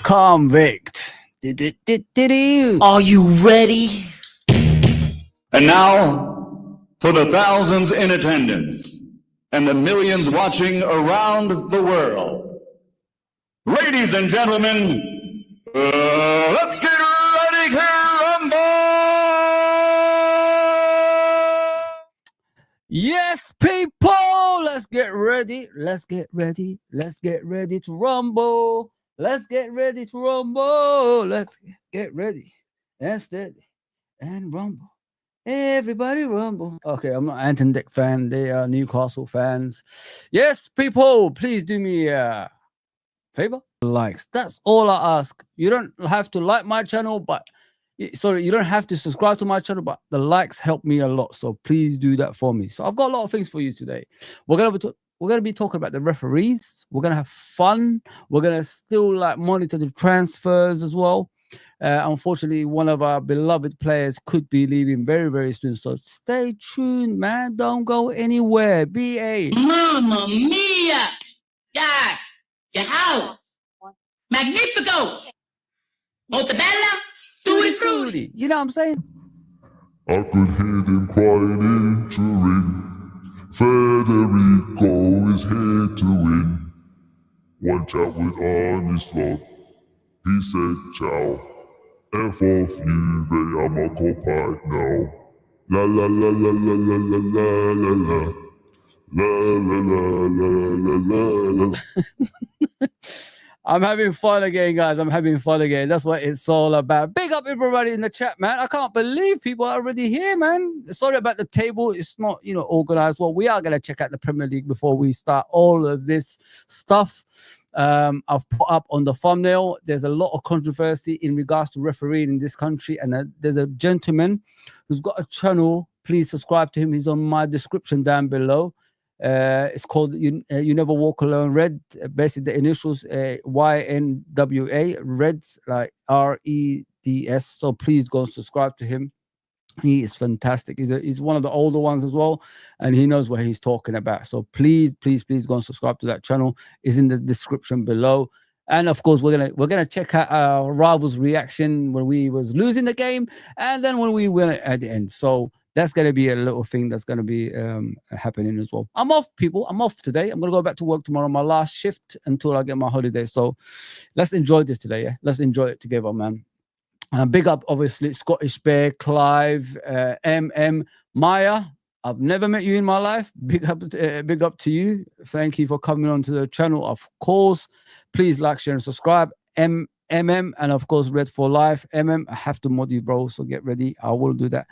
Convict. Are you ready? And now, for the thousands in attendance and the millions watching around the world, ladies and gentlemen, let's get ready to rumble! Yes, people, let's get ready. Let's get ready. Let's get ready to rumble. Let's get ready to rumble. Let's get ready and steady and rumble. Everybody rumble. Okay, I'm not Ant and Dick fan. They are Newcastle fans. Yes, people, please do me a favor. Likes. That's all I ask. You don't have to like my channel, but sorry, you don't have to subscribe to my channel, but the likes help me a lot. So please do that for me. So I've got a lot of things for you today. We're gonna be talking about the referees. We're gonna have fun. We're gonna still like monitor the transfers as well. Unfortunately, one of our beloved players could be leaving very, very soon. So stay tuned, man. Don't go anywhere. BA. Mamma mia! God, your house. Magnifico! Montebella, tutti frutti. You know what I'm saying? I could hear them crying entering. Federico is here to win. One chat with honest Lord. He said ciao. F off you, I'm a co-pilot now. La la la la la la la la la la. La la la la la la la. I'm having fun again, guys. I'm having fun again. That's what it's all about. Big up everybody in the chat, man. I can't believe people are already here, man. Sorry about the table. It's not, organized well. We are going to check out the Premier League before we start all of this stuff. I've put up on the thumbnail. There's a lot of controversy in regards to refereeing in this country. And there's a gentleman who's got a channel. Please subscribe to him. He's on my description down below. It's called You Never Walk Alone Red. Basically the initials YNWA, Reds, like REDS. So please go and subscribe to him. He is fantastic. He's one of the older ones as well, and he knows what he's talking about. So please go and subscribe to that channel. It's in the description below. And of course, we're gonna check out our rivals' reaction when we was losing the game, and then when we win it at the end. So that's going to be a little thing that's going to be happening as well. I'm off, people. I'm off today. I'm going to go back to work tomorrow, my last shift until I get my holiday. So let's enjoy this today, yeah? Let's enjoy it together, man. Big up, obviously, Scottish Bear, Clive, Maya. I've never met you in my life. Big up to you. Thank you for coming onto the channel, of course. Please like, share, and subscribe. MM, and of course Red for Life. MM, I have to mod you, bro, so get ready. I will do that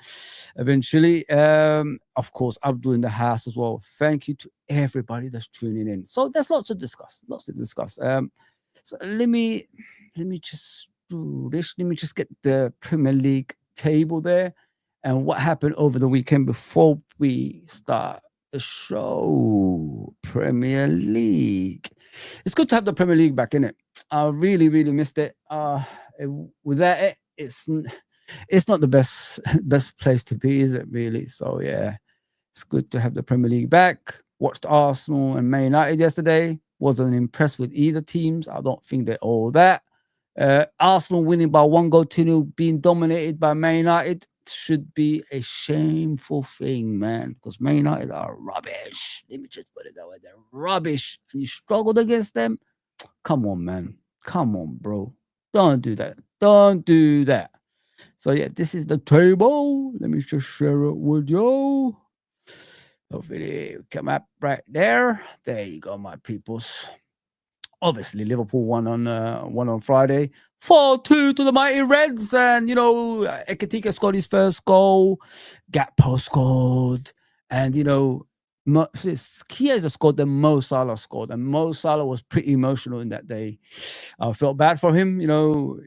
eventually. Of course, I'm doing the house as well. Thank you to everybody that's tuning in. So there's lots to discuss. So let me just do this. Let me just get the Premier League table there and what happened over the weekend before we start the show. Premier League. It's good to have the Premier League back, innit? I really missed it. Without it, it's not the best place to be, is it, really? So yeah, it's good to have the Premier League back. Watched Arsenal and Man United yesterday. Wasn't impressed with either teams. I don't think they're all that. Arsenal winning by 1-2, being dominated by Man United should be a shameful thing, man, because Man United are rubbish. Let me just put it that way. They're rubbish. And you struggled against them. Come on, man. Come on, bro. Don't do that. Don't do that. So yeah, this is the table. Let me just share it with you. Hopefully it come up right there. There you go, my peoples. Obviously, Liverpool won on Friday, 4-2 to the mighty Reds, and Ekitike scored his first goal. Gakpo scored, and Chiesa scored, then Mo Salah scored, and Mo Salah was pretty emotional in that day. I felt bad for him.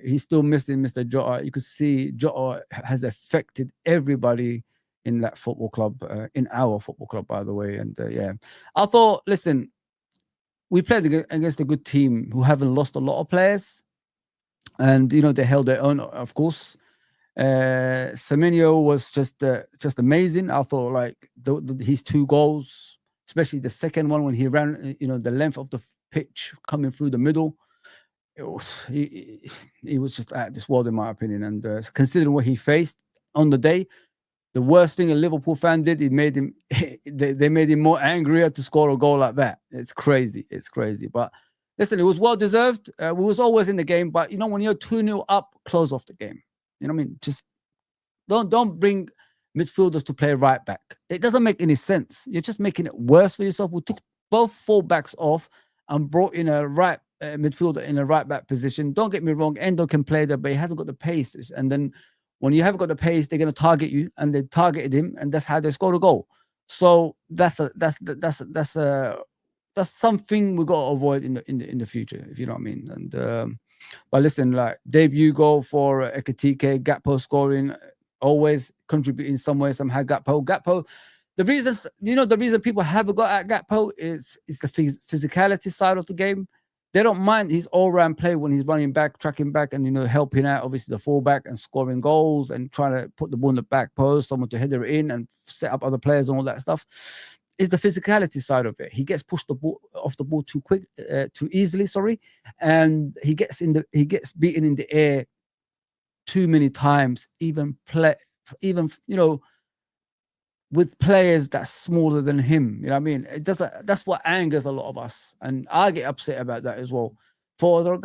He's still missing Mr. Jota. You could see Jota has affected everybody in that football club, in our football club, by the way. And yeah, I thought, listen, we played against a good team who haven't lost a lot of players, and they held their own, of course. Semenyo was just amazing. I thought like his 2 goals, especially the second one when he ran, the length of pitch coming through the middle. It was he was just at this world, in my opinion. And considering what he faced on the day, the worst thing a Liverpool fan did, it made him they made him more angrier to score a goal like that. It's crazy. It's crazy. But listen, it was well deserved. We was always in the game, but you know, when you're 2-0 up, close off the game. You know what I mean? Just don't bring midfielders to play right back. It doesn't make any sense. You're just making it worse for yourself. We took both fullbacks off and brought in a right midfielder in a right back position. Don't get me wrong, Endo can play there, but he hasn't got the pace. And then when you haven't got the pace, they're going to target you, and they targeted him, and that's how they scored a goal. So that's something we got to avoid in the future, if you know what I mean. And but listen, like debut goal for Ekitike, Gakpo scoring, always contributing some way, somehow. Gakpo. The reason people haven't got at Gakpo is the physicality side of the game. They don't mind his all-round play when he's running back, tracking back, and helping out obviously the fullback and scoring goals and trying to put the ball in the back post, someone to header it in and set up other players and all that stuff. Is the physicality side of it. He gets pushed off the ball too easily, and he gets beaten in the air too many times, even with players that's smaller than him. You know what I mean? That's what angers a lot of us, and I get upset about that as well. For a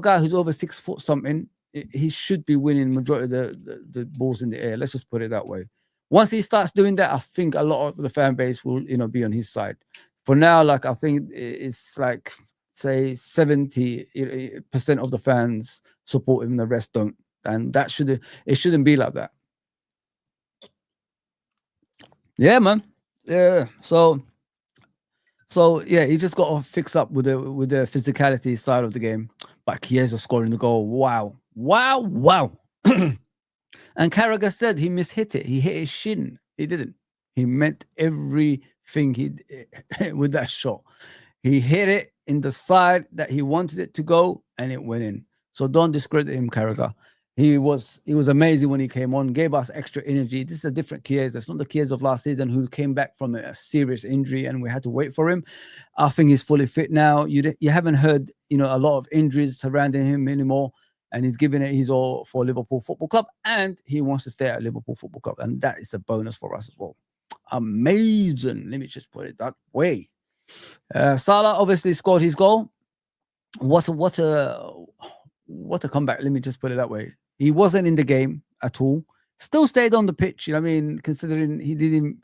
guy who's over 6 foot something, he should be winning majority of the balls in the air. Let's just put it that way. Once he starts doing that, I think a lot of the fan base will be on his side. For now, like I think it's like say 70% of the fans support him, the rest don't, and it shouldn't be like that. Yeah, man. Yeah. So yeah, he just got to fix up with the physicality side of the game. But Chiesa scoring the goal. Wow. And Carragher said he mishit it. He hit his shin. He didn't. He meant everything with that shot. He hit it in the side that he wanted it to go, and it went in. So don't discredit him, Carragher. He was amazing when he came on, gave us extra energy. This is a different Chiesa. It's not the Chiesa of last season who came back from a serious injury and we had to wait for him. I think he's fully fit now. You haven't heard a lot of injuries surrounding him anymore, and he's giving it his all for Liverpool Football Club, and he wants to stay at Liverpool Football Club, and that is a bonus for us as well. Amazing. Let me just put it that way. Salah obviously scored his goal. What a comeback. Let me just put it that way. He wasn't in the game at all. Still stayed on the pitch. Considering he didn't,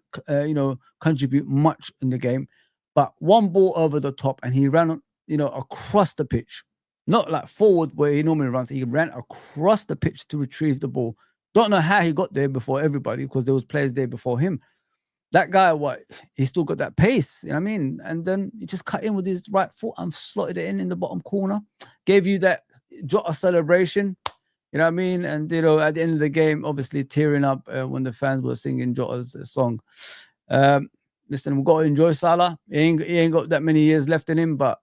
contribute much in the game. But one ball over the top, and he ran, across the pitch. Not like forward where he normally runs. He ran across the pitch to retrieve the ball. Don't know how he got there before everybody, because there was players there before him. That guy, he still got that pace, And then he just cut in with his right foot and slotted it in the bottom corner. Gave you that Jota celebration, And at the end of the game, obviously tearing up when the fans were singing Jota's song. Listen, we've got to enjoy Salah. He ain't got that many years left in him, but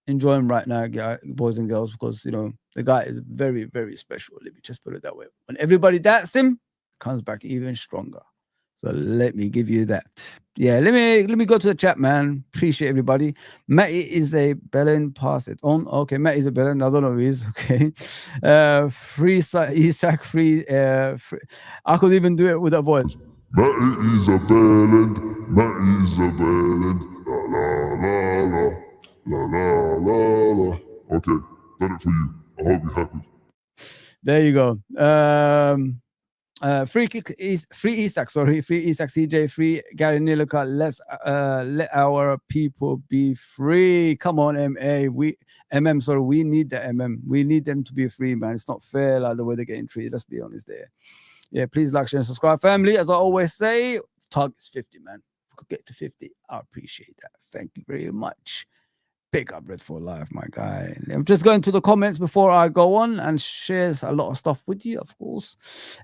enjoy him right now, boys and girls, because, the guy is very, very special. Let me just put it that way. When everybody doubts him, comes back even stronger. So let me give you that. Yeah, let me go to the chat, man. Appreciate everybody. Matty is a bellend. Pass it on. Okay, Matty is a bellend. I don't know who he is. Okay. Free Isak, free. I could even do it with that voice. Matty is a bellend. Matty is a bellend. La la la la. La la la la. Okay, done it for you. I hope you're happy. There you go. Free Isak, CJ, free Gary Nilica. Let's let our people be free. Come on, we need the we need them to be free, man. It's not fair like the way they're getting treated. Let's be honest there. Yeah, please like, share, and subscribe, family. As I always say, target's 50, man. If we could get to 50, I appreciate that. Thank you very much. Big up, Red for Life, my guy. I'm just going to the comments before I go on and shares a lot of stuff with you, of course.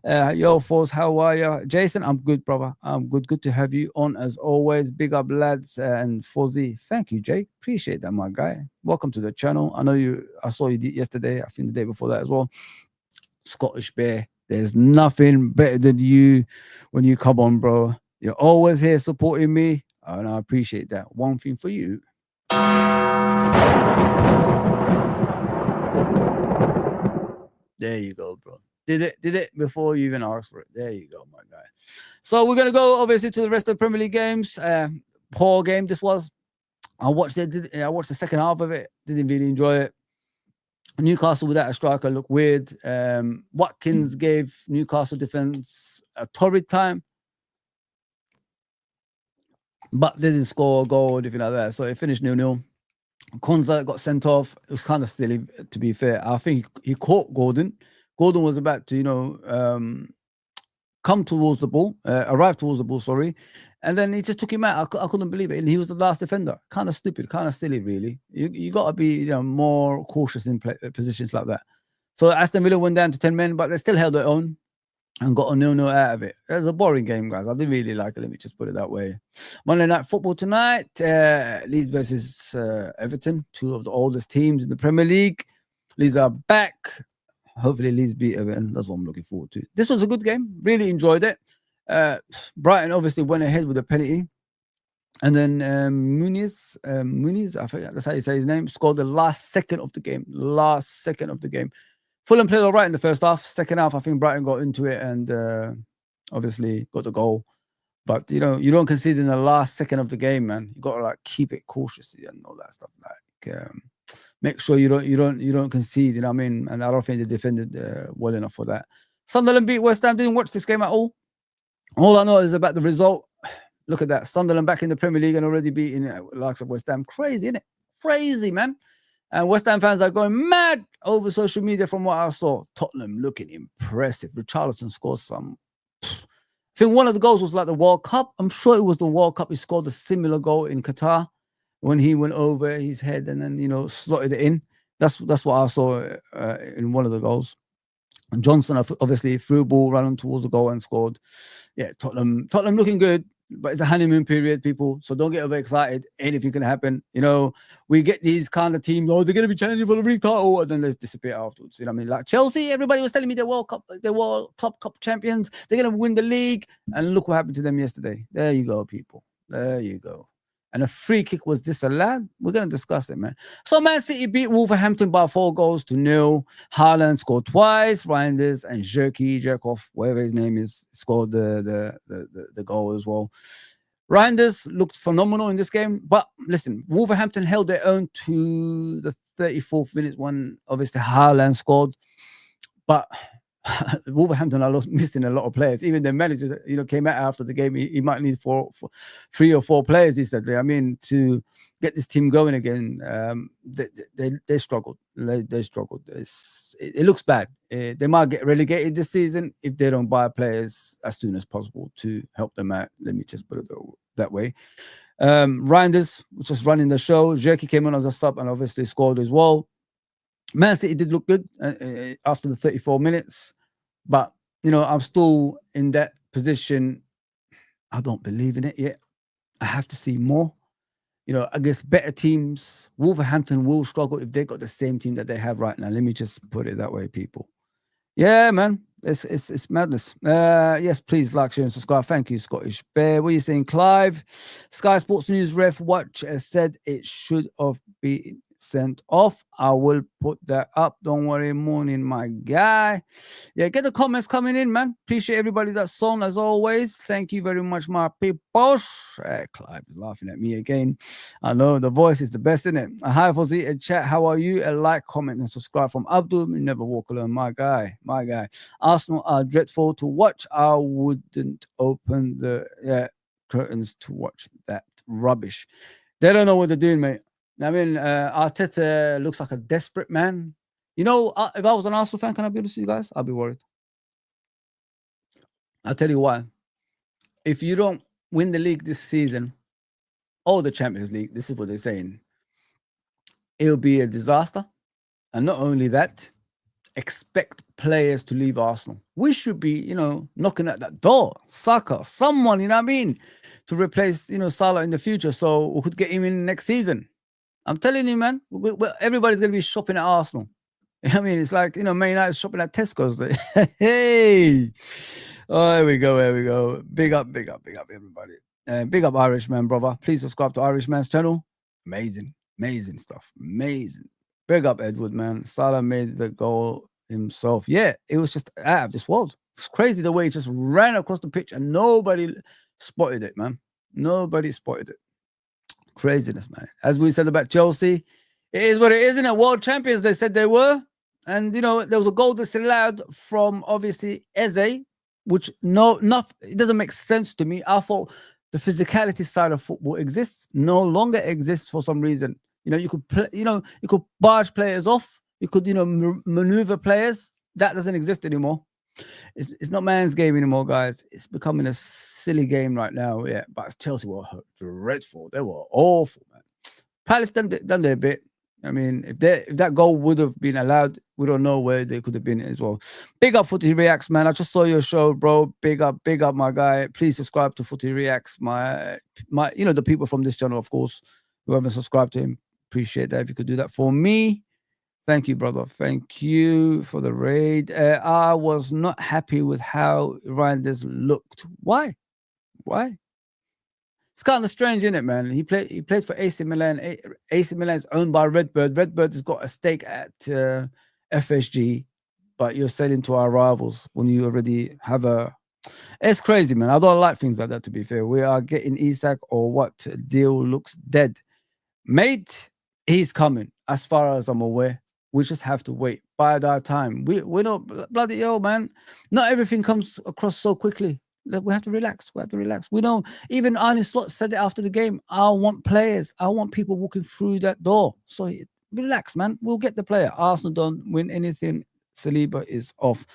Yo, Foz, how are you? Jason, I'm good, brother. I'm good. Good to have you on as always. Big up, lads. And Fozi, thank you, Jake. Appreciate that, my guy. Welcome to the channel. I saw you yesterday. I think the day before that as well. Scottish Bear. There's nothing better than you when you come on, bro. You're always here supporting me, and I appreciate that. One thing for you. There you go, bro. Did it before you even asked for it. There you go, my guy. So we're gonna go obviously to the rest of the Premier League games. Poor game this was. I watched it. I watched the second half of it. Didn't really enjoy it. Newcastle without a striker looked weird. Watkins gave Newcastle defense a torrid time, but they didn't score a goal or anything like that. So it finished 0-0. Konza got sent off. It was kind of silly, to be fair. I think he caught Gordon. Gordon was about to, come towards the ball, arrive towards the ball, sorry. And then he just took him out. I couldn't believe it. And he was the last defender. Kind of stupid, kind of silly, really. You got to be more cautious in positions like that. So Aston Villa went down to 10 men, but they still held their own and got a 0-0 out of it. It was a boring game, guys. I didn't really like it. Let me just put it that way. Monday Night Football tonight. Leeds versus Everton, two of the oldest teams in the Premier League. Leeds are back. Hopefully Leeds beat Everton. That's what I'm looking forward to. This was a good game. Really enjoyed it. Brighton obviously went ahead with a penalty. And then Muniz, I forget that's how you say his name, scored the last second of the game. Fulham played all right in the first half. Second half, I think Brighton got into it and obviously got the goal. But you don't concede in the last second of the game, man. You got to keep it cautiously and all that stuff. Make sure you don't concede. You know what I mean? And I don't think they defended well enough for that. Sunderland beat West Ham. Didn't watch this game at all. All I know is about the result. Look at that. Sunderland back in the Premier League and already beating the likes of West Ham. Crazy, isn't it? Crazy, man. And West Ham fans are going mad over social media from what I saw. Tottenham looking impressive. Richarlison scored some. I think one of the goals was the World Cup. I'm sure it was the World Cup. He scored a similar goal in Qatar when he went over his head and then, slotted it in. That's what I saw in one of the goals. And Johnson obviously threw a ball, ran towards the goal and scored. Yeah, Tottenham looking good, but it's a honeymoon period, people. So don't get overexcited. Anything can happen. We get these kind of teams, they're going to be challenging for the league title, and then they disappear afterwards. You know what I mean? Like Chelsea, everybody was telling me they're World Club Cup champions. They're going to win the league. And look what happened to them yesterday. There you go, people. There you go. And a free kick was disallowed. We're going to discuss it, man. So Man City beat Wolverhampton by 4-0. Haaland scored twice. Reinders and Jerkoff, whatever his name is, scored the goal as well. Reinders looked phenomenal in this game. But listen, Wolverhampton held their own to the 34th minute when obviously Haaland scored. But Wolverhampton are missing a lot of players. Even the manager, came out after the game. He might need 3 or 4 players. He said, to get this team going again. They struggled. They struggled. It looks bad. They might get relegated this season if they don't buy players as soon as possible to help them out. Let me just put it that way. Reinders was just running the show. Jerky came on as a sub and obviously scored as well. Man City did look good after the 34 minutes. But, I'm still in that position. I don't believe in it yet. I have to see more. Against better teams, Wolverhampton will struggle if they got the same team that they have right now. Let me just put it that way, people. Yeah, man. It's madness. Yes, please like, share, and subscribe. Thank you, Scottish Bear. What are you saying, Clive? Sky Sports News ref watch has said it should have been sent off. I will put that up. Don't worry, morning, my guy. Yeah, get the comments coming in, man. Appreciate everybody that's on as always. Thank you very much, my people. Clive is laughing at me again. I know the voice is the best, isn't it? Hi, Fozi and chat. How are you? A like, comment, and subscribe from Abdul. You never walk alone, my guy. Arsenal are dreadful to watch. I wouldn't open the curtains to watch that rubbish. They don't know what they're doing, mate. I mean, Arteta looks like a desperate man. If I was an Arsenal fan, can I be honest with you guys? I'll be worried. I'll tell you why. If you don't win the league this season, or the Champions League, this is what they're saying, it'll be a disaster. And not only that, expect players to leave Arsenal. We should be, knocking at that door. Saka, someone, to replace, Salah in the future so we could get him in next season. I'm telling you, man, everybody's going to be shopping at Arsenal. I mean, it's like, Man United's shopping at Tesco's. Hey! Oh, here we go. Big up, everybody. Big up Irishman, brother. Please subscribe to Irishman's channel. Amazing stuff. Amazing. Big up Edward, man. Salah made the goal himself. Yeah, it was just out of this world. It's crazy the way he just ran across the pitch and nobody spotted it, man. Nobody spotted it. Craziness, man. As we said about Chelsea, it is what it is, isn't it? World champions, they said they were. And, you know, there was a goal disallowed from, obviously, Eze, which it doesn't make sense to me. I thought the physicality side of football exists, no longer exists for some reason. You know, you could barge players off. You could, maneuver players. That doesn't exist anymore. It's not man's game anymore, guys. It's becoming a silly game right now. Yeah, but Chelsea were dreadful. They were awful, man. Palace done their bit. I mean, if that goal would have been allowed, we don't know where they could have been as well. Big up Footy Reacts, man. I just saw your show, bro. Big up, my guy. Please subscribe to Footy Reacts. My, the people from this channel, of course, who haven't subscribed to him. Appreciate that if you could do that for me. Thank you, brother. Thank you for the raid. I was not happy with how Reinders looked. Why? It's kind of strange, isn't it, man? He played for AC Milan. AC Milan is owned by Redbird. Redbird has got a stake at FSG, but you're selling to our rivals when you already have a... It's crazy, man. I don't like things like that, to be fair. We are getting Isak or what? Deal looks dead. Mate, he's coming, as far as I'm aware. We just have to wait. By that time, we're not bloody hell, man. Not everything comes across so quickly. We have to relax. We don't. Even Arne Slot said it after the game. I want players. I want people walking through that door. So relax, man. We'll get the player. Arsenal don't win anything. Saliba is off.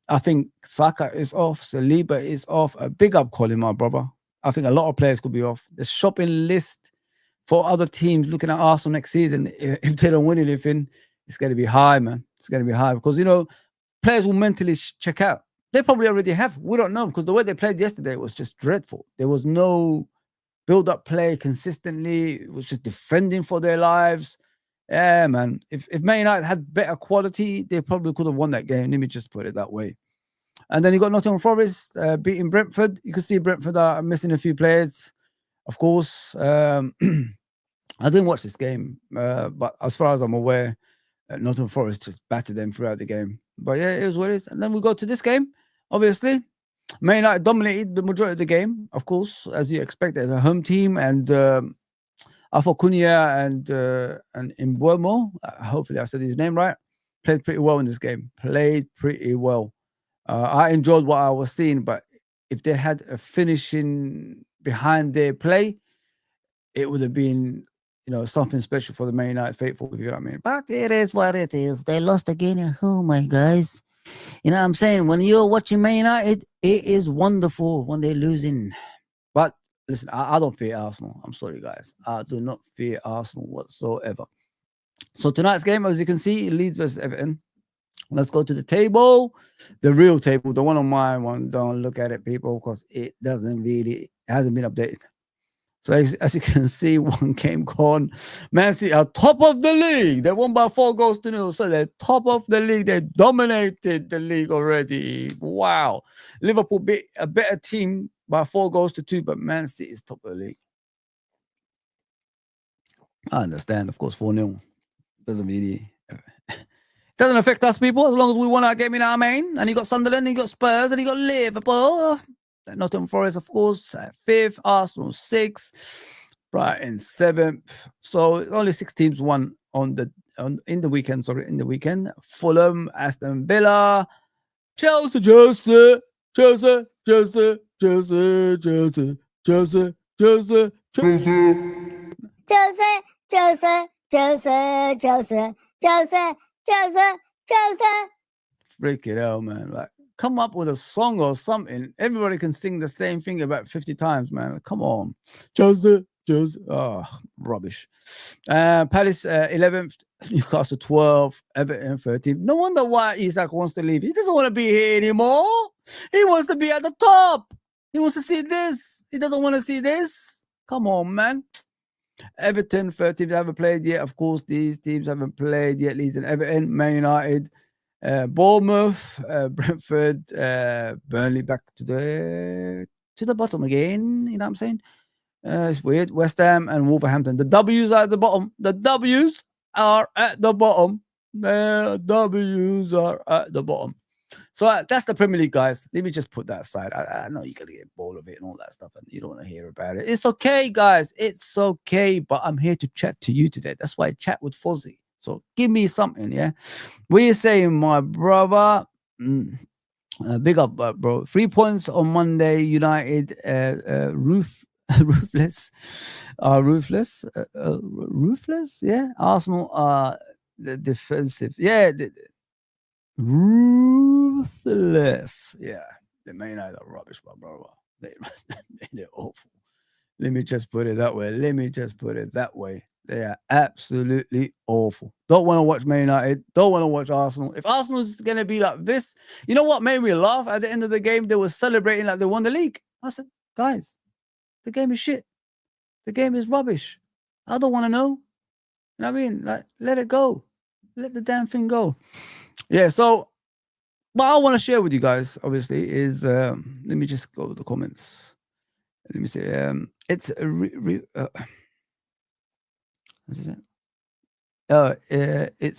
I think Saka is off. Saliba is off. A big up, Colin, my brother. I think a lot of players could be off. The shopping list for other teams looking at Arsenal next season, if they don't win anything, it's going to be high, man. It's going to be high because, players will mentally check out. They probably already have. We don't know because the way they played yesterday was just dreadful. There was no build-up play consistently. It was just defending for their lives. Yeah, man. If Man United had better quality, they probably could have won that game. Let me just put it that way. And then you got Nottingham Forest beating Brentford. You can see Brentford are missing a few players, of course. I didn't watch this game, but as far as I'm aware, Nottingham Forest just battered them throughout the game. But yeah, it was what it is. And then we go to this game, obviously. Man United dominated the majority of the game, of course, as you expected. A home team, and I thought Cunha and Mbeumo, hopefully I said his name right, played pretty well in this game. Played pretty well. I enjoyed what I was seeing, but if they had a finishing behind their play, it would have been, something special for the Man United faithful, if you know what I mean. But it is what it is. They lost again at home, my guys. You know what I'm saying? When you're watching Man United, it is wonderful when they're losing. But listen, I don't fear Arsenal. I'm sorry, guys. I do not fear Arsenal whatsoever. So tonight's game, as you can see, Leeds versus Everton. Let's go to the table, the real table, the one on my one. Don't look at it, people, because it hasn't been updated. So as you can see, one game gone. Man City are top of the league. They won by 4-0. So they're top of the league. They dominated the league already. Wow. Liverpool beat a better team by 4-2, but Man City is top of the league. I understand, of course, 4-0. Doesn't affect us, people, as long as we won our game in our main. And you got Sunderland, you got Spurs, and you got Liverpool. Nottingham Forest, of course, 5th, Arsenal 6th, Brighton 7th. So only 6 teams won in the weekend. Fulham, Aston Villa, Chelsea. Freak it out, man. Like, come up with a song or something. Everybody can sing the same thing about 50 times, man. Come on. Jose. Oh, rubbish. Palace 11th, Newcastle 12th, Everton 13th. No wonder why Isak wants to leave. He doesn't want to be here anymore. He wants to be at the top. He wants to see this. He doesn't want to see this. Come on, man. Everton 13th haven't played yet. Of course, these teams haven't played yet. Leeds and Everton, Man United, Bournemouth, Brentford, Burnley back to the bottom again. You know what I'm saying? It's weird. West Ham and Wolverhampton. The W's are at the bottom. The W's are at the bottom. W's are at the bottom. So that's the Premier League, guys. Let me just put that aside. I know you're going to get bored of it and all that stuff, and you don't want to hear about it. It's okay, guys. It's okay. But I'm here to chat to you today. That's why I chat with Fozi. So give me something, yeah? What are you saying, my brother? Big up, bro. 3 points on Monday. United, ruthless. Ruthless, yeah. Arsenal, the defensive. Yeah, ruthless. Yeah, the Man United are rubbish, my brother. They're awful. Let me just put it that way. They are absolutely awful. Don't want to watch Man United. Don't want to watch Arsenal. If Arsenal is going to be like this, you know what made me laugh? At the end of the game, they were celebrating like they won the league. I said, guys, the game is shit. The game is rubbish. I don't want to know. You know what I mean? Like, let it go. Let the damn thing go. Yeah, so what I want to share with you guys, obviously, is let me just go to the comments. Let me see. It's it's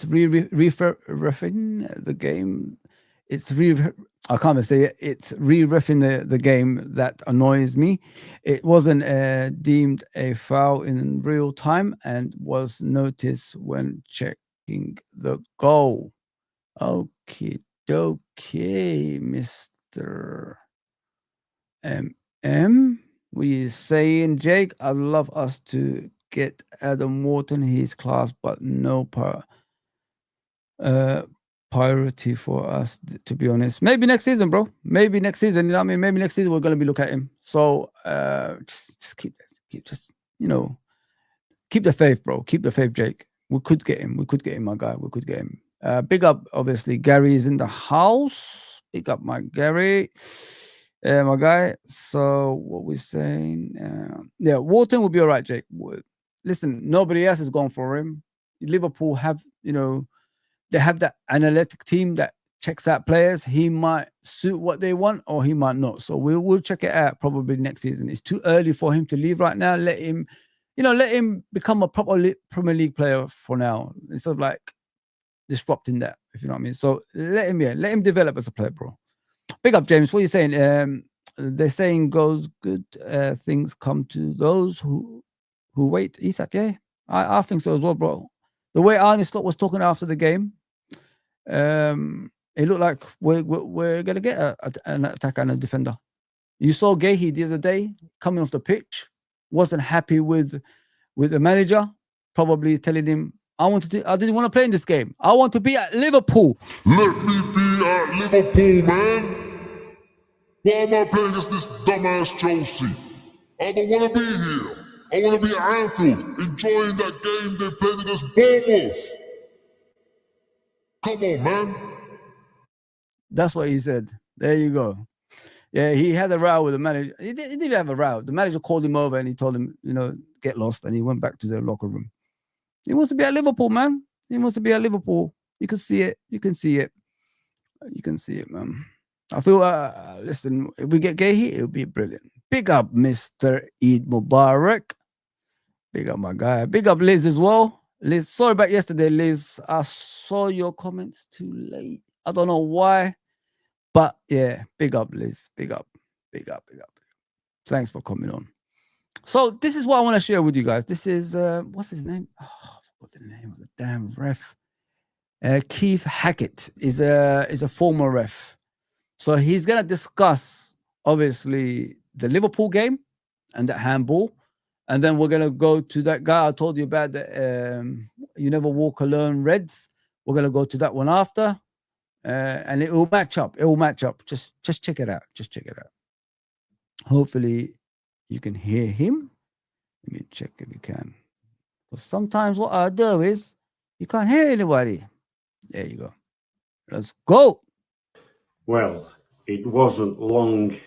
re-reffing the game. It's I can't even say it. It's re-reffing the game that annoys me. It wasn't deemed a foul in real time and was noticed when checking the goal. Okay, Mr. MM. What are you saying, Jake? I'd love us to get Adam Wharton. He's class, but no priority for us, to be honest. Maybe next season, bro. Maybe next season. You know what I mean? Maybe next season we're gonna be looking at him. So just keep the faith, bro. Keep the faith, Jake. We could get him, my guy. We could get him. Big up, obviously. Gary is in the house. Big up, my Gary. My guy. So what we're saying, yeah, Wharton will be all right, Jake. Listen, nobody else has gone for him. Liverpool have, they have that analytic team that checks out players. He might suit what they want, or he might not. So we'll check it out probably next season. It's too early for him to leave right now. Let him, let him become a proper Premier League player for now, instead of like disrupting that, if you know what I mean. So let him develop as a player, bro. Big up, James. What are you saying? They're saying goes good things come to those who wait. Isak, yeah, I think so as well, bro. The way Arne Slot was talking after the game, it looked like we're gonna get an attacker and a defender. You saw Gahey the other day coming off the pitch, wasn't happy with the manager, probably telling him, I didn't want to play in this game. I want to be at Liverpool. Let me be at Liverpool, man. Why am I playing against this dumbass Chelsea? I don't want to be here. I want to be at Anfield, enjoying that game they played against Bournemouth. Come on, man. That's what he said. There you go. Yeah, he had a row with the manager. He didn't have a row. The manager called him over and he told him, get lost. And he went back to the locker room. He wants to be at Liverpool, man. He wants to be at Liverpool. You can see it. You can see it, man. I feel, listen, if we get Gahey, it'll be brilliant. Big up, Mr. Eid Mubarak. Big up, my guy. Big up, Liz, as well. Liz, sorry about yesterday, Liz. I saw your comments too late. I don't know why. But, yeah, big up, Liz. Big up. Thanks for coming on. So, this is what I want to share with you guys. This is, what's his name? Oh, I forgot the name of the damn ref. Keith Hackett is a former ref. So he's going to discuss, obviously, the Liverpool game and that handball. And then we're going to go to that guy I told you about, the You Never Walk Alone Reds. We're going to go to that one after. And it will match up. Just check it out. Hopefully, you can hear him. Let me check if you can. Because sometimes what I do is you can't hear anybody. There you go. Let's go. Well, it wasn't long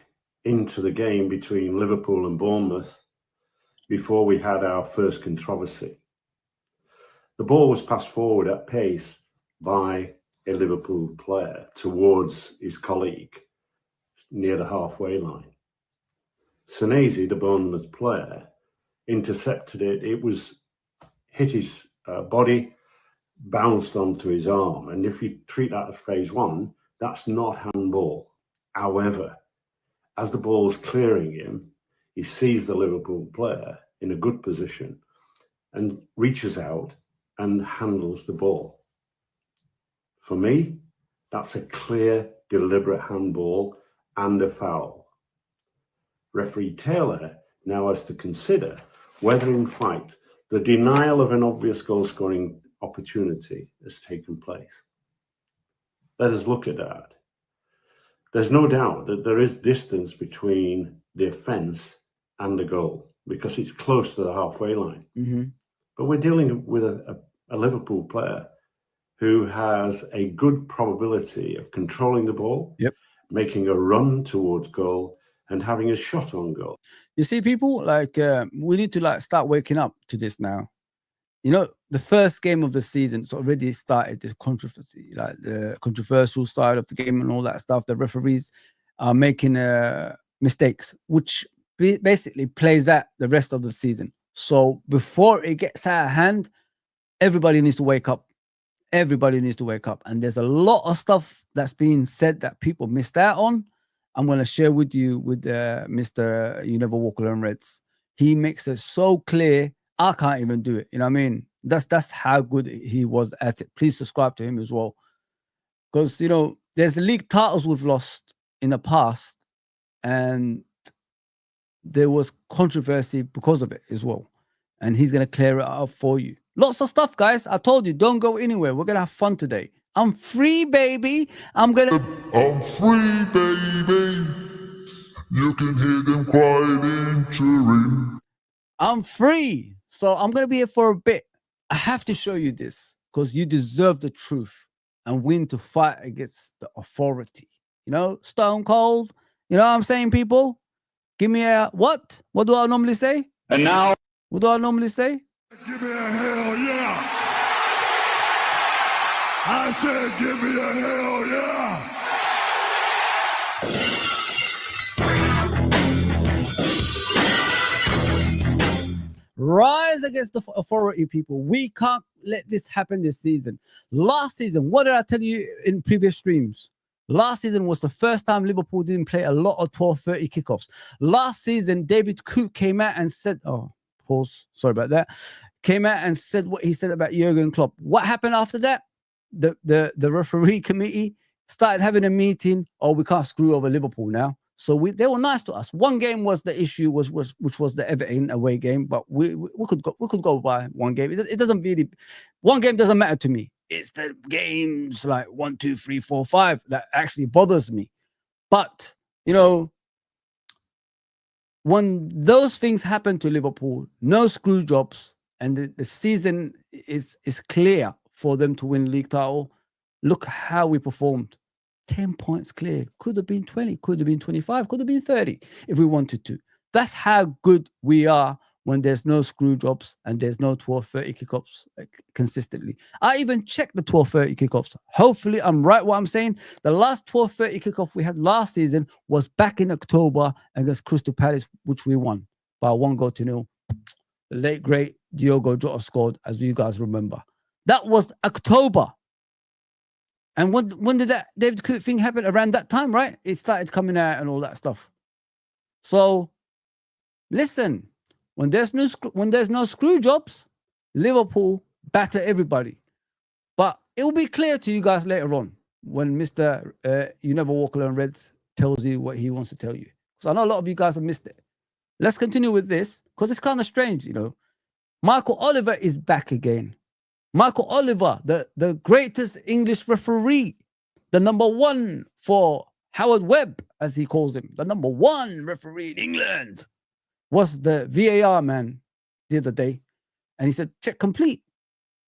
into the game between Liverpool and Bournemouth before we had our first controversy. The ball was passed forward at pace by a Liverpool player towards his colleague near the halfway line. Senesi, the Bournemouth player, intercepted it. It was hit his body, bounced onto his arm. And if you treat that as phase one, that's not handball. However, as the ball's clearing him, he sees the Liverpool player in a good position and reaches out and handles the ball. For me, that's a clear, deliberate handball and a foul. Referee Taylor now has to consider whether, in fact, the denial of an obvious goal-scoring opportunity has taken place. Let us look at that. There's no doubt that there is distance between the offence and the goal because it's close to the halfway line. Mm-hmm. But we're dealing with a Liverpool player who has a good probability of controlling the ball, Yep. making a run towards goal, and having a shot on goal. You see, people, like, we need to like start waking up to this now. You know, the first game of the season, it's already started the controversy, like the controversial side of the game and all that stuff. The referees are making mistakes, which basically plays out the rest of the season. So before it gets out of hand, everybody needs to wake up. Everybody needs to wake up. And there's a lot of stuff that's being said that people missed out on. I'm going to share with you with Mr. You Never Walk Alone Reds. He makes it so clear, I can't even do it. You know what I mean? That's how good he was at it. Please subscribe to him as well. Because, you know, there's league titles we've lost in the past. And there was controversy because of it as well. And he's going to clear it up for you. Lots of stuff, guys. I told you, don't go anywhere. We're going to have fun today. I'm free, baby. I'm free, baby. You can hear them crying, cheering. I'm free. So I'm going to be here for a bit. I have to show you this because you deserve the truth and win to fight against the authority. You know, stone cold. You know what I'm saying, people? Give me a what? What do I normally say? And now, What do I normally say? Give me a hell yeah. I said, give me a hell yeah. Rise against the authority, people. We can't let this happen this season. Last season, what did I tell you in previous streams? Last season was the first time Liverpool didn't play a lot of 12:30 kickoffs. Last season, David Coote came out and said, pause, sorry about that. Came out and said what he said about Jurgen Klopp. What happened after that? The referee committee started having a meeting. Oh, we can't screw over Liverpool now. So they were nice to us. One game was the issue, which was the Everton away game, but we could go by one game. It doesn't really, one game doesn't matter to me. It's the games like 1, 2, 3, 4, 5 that actually bothers me. But you know, when those things happen to Liverpool, no screw jobs, and the season is clear for them to win league title. Look how we performed. 10 points clear. Could have been 20, could have been 25, could have been 30 if we wanted to. That's how good we are when there's no screw jobs and there's no 12:30 kickoffs consistently. I even checked the 12:30 kickoffs. Hopefully I'm right what I'm saying. The last 12:30 kickoff we had last season was back in October against Crystal Palace, which we won by 1-0. The late, great Diogo Jota scored, as you guys remember. That was October. And when did that David Coote thing happen? Around that time, right? It started coming out and all that stuff. So, listen, when there's no screw jobs, Liverpool batter everybody. But it will be clear to you guys later on when Mr. You Never Walk Alone Reds tells you what he wants to tell you. Because I know a lot of you guys have missed it. Let's continue with this because it's kind of strange, you know. Michael Oliver is back again. Michael Oliver, the greatest English referee, the number one for Howard Webb, as he calls him, the number one referee in England, was the VAR man the other day. And he said, check complete.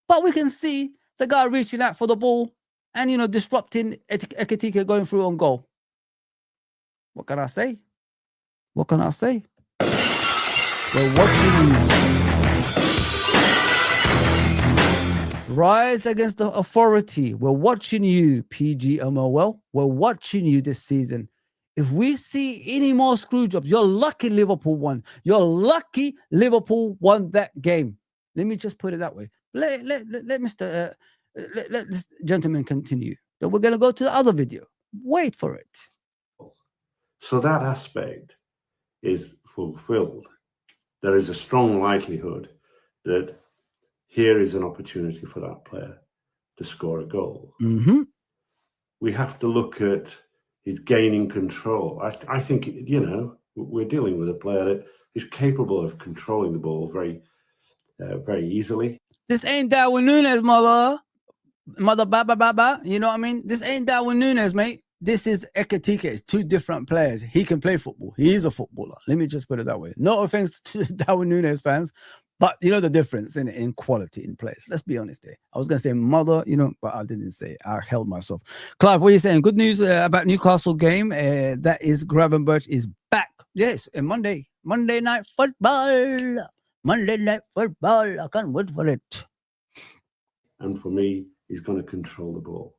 But we can see the guy reaching out for the ball and, you know, disrupting Ekitike going through on goal. What can I say? What can I say? We're watching you. Rise against the authority. We're watching you, PGMOL. We're watching you this season. If we see any more screw jobs, you're lucky Liverpool won. You're lucky Liverpool won that game. Let me just put it that way. Let Mr. let this gentleman continue. Then we're going to go to the other video. Wait for it. So that aspect is fulfilled. There is a strong likelihood that here is an opportunity for that player to score a goal. Mm-hmm. We have to look at his gaining control. I think, you know, we're dealing with a player that is capable of controlling the ball very easily. This ain't Darwin Núñez, mother baba. You know what I mean? This ain't Darwin Núñez, mate. This is Ekitike. It's two different players. He can play football. He is a footballer. Let me just put it that way. No offense to Darwin Núñez fans, but you know the difference in quality in players. Let's be honest there. I was going to say mother, you know, but I didn't say it. I held myself. Clive, what are you saying? Good news about Newcastle game. That is Gravenberch is back. Yes, and Monday night football. Monday night football. I can't wait for it. And for me, he's going to control the ball.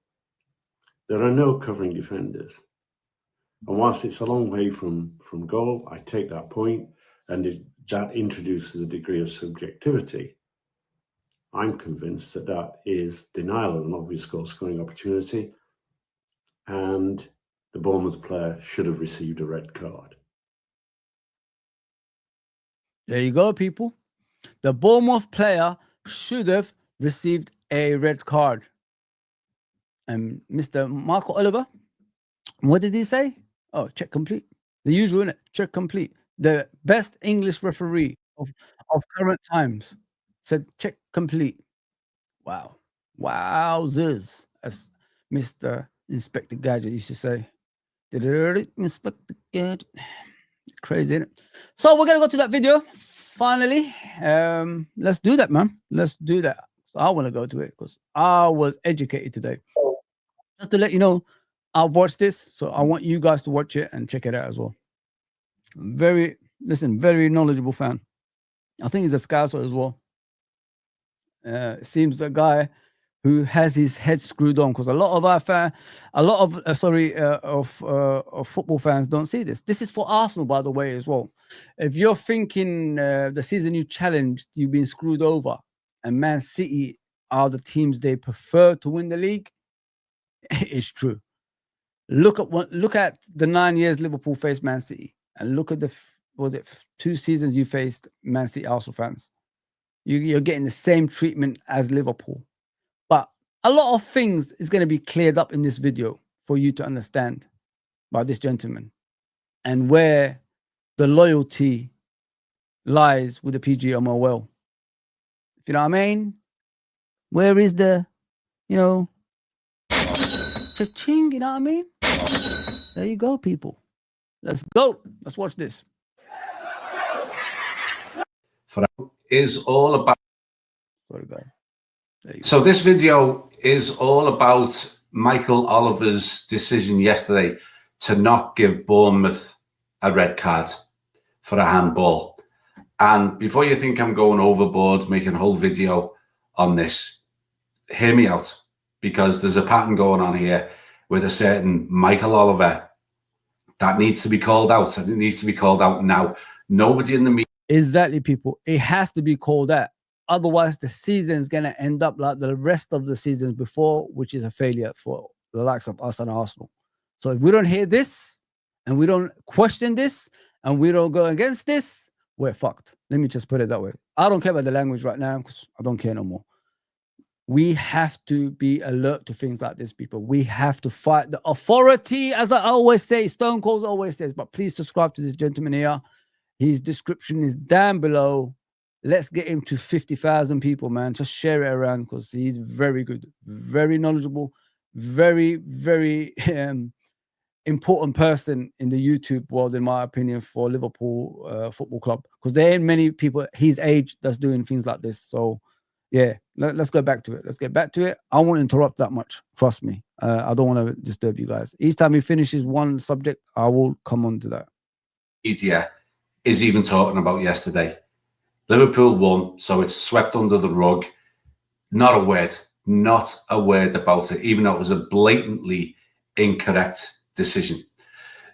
There are no covering defenders. And whilst it's a long way from goal, I take that point, and that introduces a degree of subjectivity. I'm convinced that that is denial of an obvious goal scoring opportunity, and the Bournemouth player should have received a red card. There you go, people. The Bournemouth player should have received a red card. And Mr. Marco Oliver, what did he say? Oh, check complete. The usual, innit? Check complete. The best English referee of current times said check complete. Wow. Wowzers, as Mr. Inspector Gadget used to say. Did it already, Inspector Gadget? Crazy, innit? So we're going to go to that video, finally. Let's do that, man. Let's do that. So I want to go to it because I was educated today. Just to let you know, I've watched this, so I want you guys to watch it and check it out as well. Very knowledgeable fan. I think he's a Scouser as well. Seems a guy who has his head screwed on, because a lot of football fans don't see this. This is for Arsenal, by the way, as well. If you're thinking the season you challenged, you've been screwed over, and Man City are the teams they prefer to win the league, it's true. Look at the 9 years Liverpool faced Man City, and look at the 2 seasons you faced Man City Arsenal fans. You're getting the same treatment as Liverpool. But a lot of things is going to be cleared up in this video for you to understand by this gentleman, and where the loyalty lies with the PGMOL. If you know what I mean? Where is the, cha-ching, you know what I mean? There you go, people. Let's go. Let's watch this. Is all about. Sorry, guys. So this video is all about Michael Oliver's decision yesterday to not give Bournemouth a red card for a handball. And before you think I'm going overboard, making a whole video on this, hear me out, because there's a pattern going on here with a certain Michael Oliver that needs to be called out, and it needs to be called out now. Nobody in the media. Exactly, people. It has to be called out. Otherwise, the season is going to end up like the rest of the seasons before, which is a failure for the likes of us and Arsenal. So if we don't hear this, and we don't question this, and we don't go against this, we're fucked. Let me just put it that way. I don't care about the language right now, because I don't care no more. We have to be alert to things like this, people. We have to fight the authority, as I always say, Stone Cold always says. But please subscribe to this gentleman here. His description is down below. Let's get him to 50,000 people, man. Just share it around, because he's very good, very knowledgeable, very, very important person in the YouTube world, in my opinion, for Liverpool Football Club. Because there ain't many people his age that's doing things like this. So, yeah, let's go back to it. Let's get back to it. I won't interrupt that much. Trust me. I don't want to disturb you guys. Each time he finishes one subject, I will come on to that. Media is even talking about yesterday. Liverpool won, so it's swept under the rug. Not a word about it, even though it was a blatantly incorrect decision.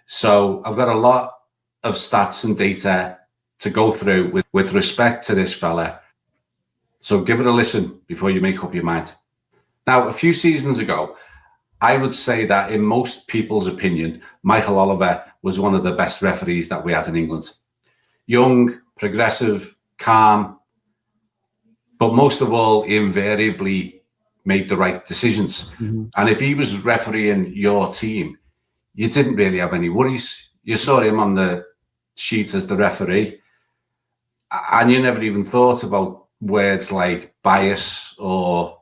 So I've got a lot of stats and data to go through with respect to this fella. So give it a listen before you make up your mind. Now, a few seasons ago, I would say that in most people's opinion, Michael Oliver was one of the best referees that we had in England. Young, progressive, calm, but most of all, he invariably made the right decisions. And if he was refereeing your team, you didn't really have any worries. You saw him on the sheet as the referee, and you never even thought about words like bias or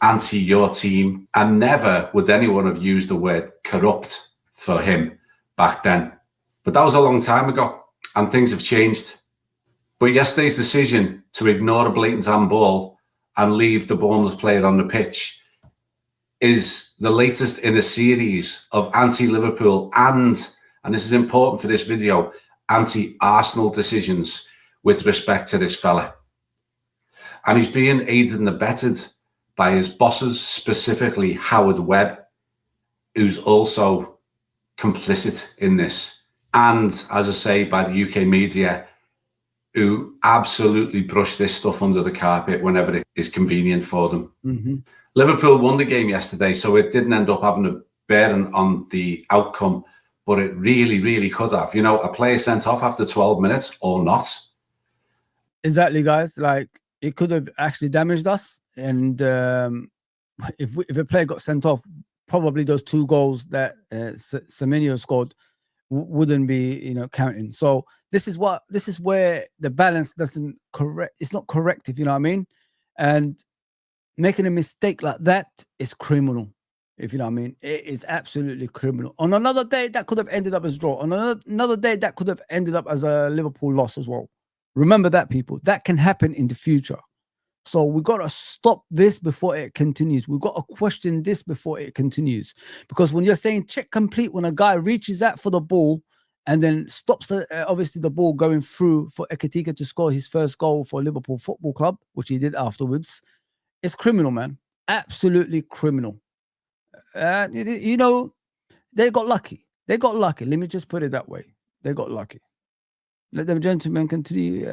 anti your team, and never would anyone have used the word corrupt for him back then. But that was a long time ago, and things have changed. But yesterday's decision to ignore a blatant handball and leave the Bournemouth player on the pitch is the latest in a series of anti-Liverpool and this is important for this video, anti-Arsenal decisions with respect to this fella. And he's being aided and abetted by his bosses, specifically Howard Webb, who's also complicit in this. And, as I say, by the UK media, who absolutely brush this stuff under the carpet whenever it is convenient for them. Liverpool won the game yesterday, so it didn't end up having a bearing on the outcome, but it really, really could have. You know, a player sent off after 12 minutes or not. Exactly, guys. Like, it could have actually damaged us. And if a player got sent off, probably those 2 goals that Semenyo scored wouldn't be, you know, counting. So this is where the balance doesn't correct. It's not correct, if you know what I mean. And making a mistake like that is criminal, if you know what I mean. It is absolutely criminal. On another day, that could have ended up as a draw. On another day, that could have ended up as a Liverpool loss as well. Remember that, people. That can happen in the future. So we got to stop this before it continues. We've got to question this before it continues. Because when you're saying check complete, when a guy reaches out for the ball and then stops, obviously, the ball going through for Ekitike to score his first goal for Liverpool Football Club, which he did afterwards, it's criminal, man. Absolutely criminal. You know, they got lucky. They got lucky. Let me just put it that way. They got lucky. Let them gentlemen continue.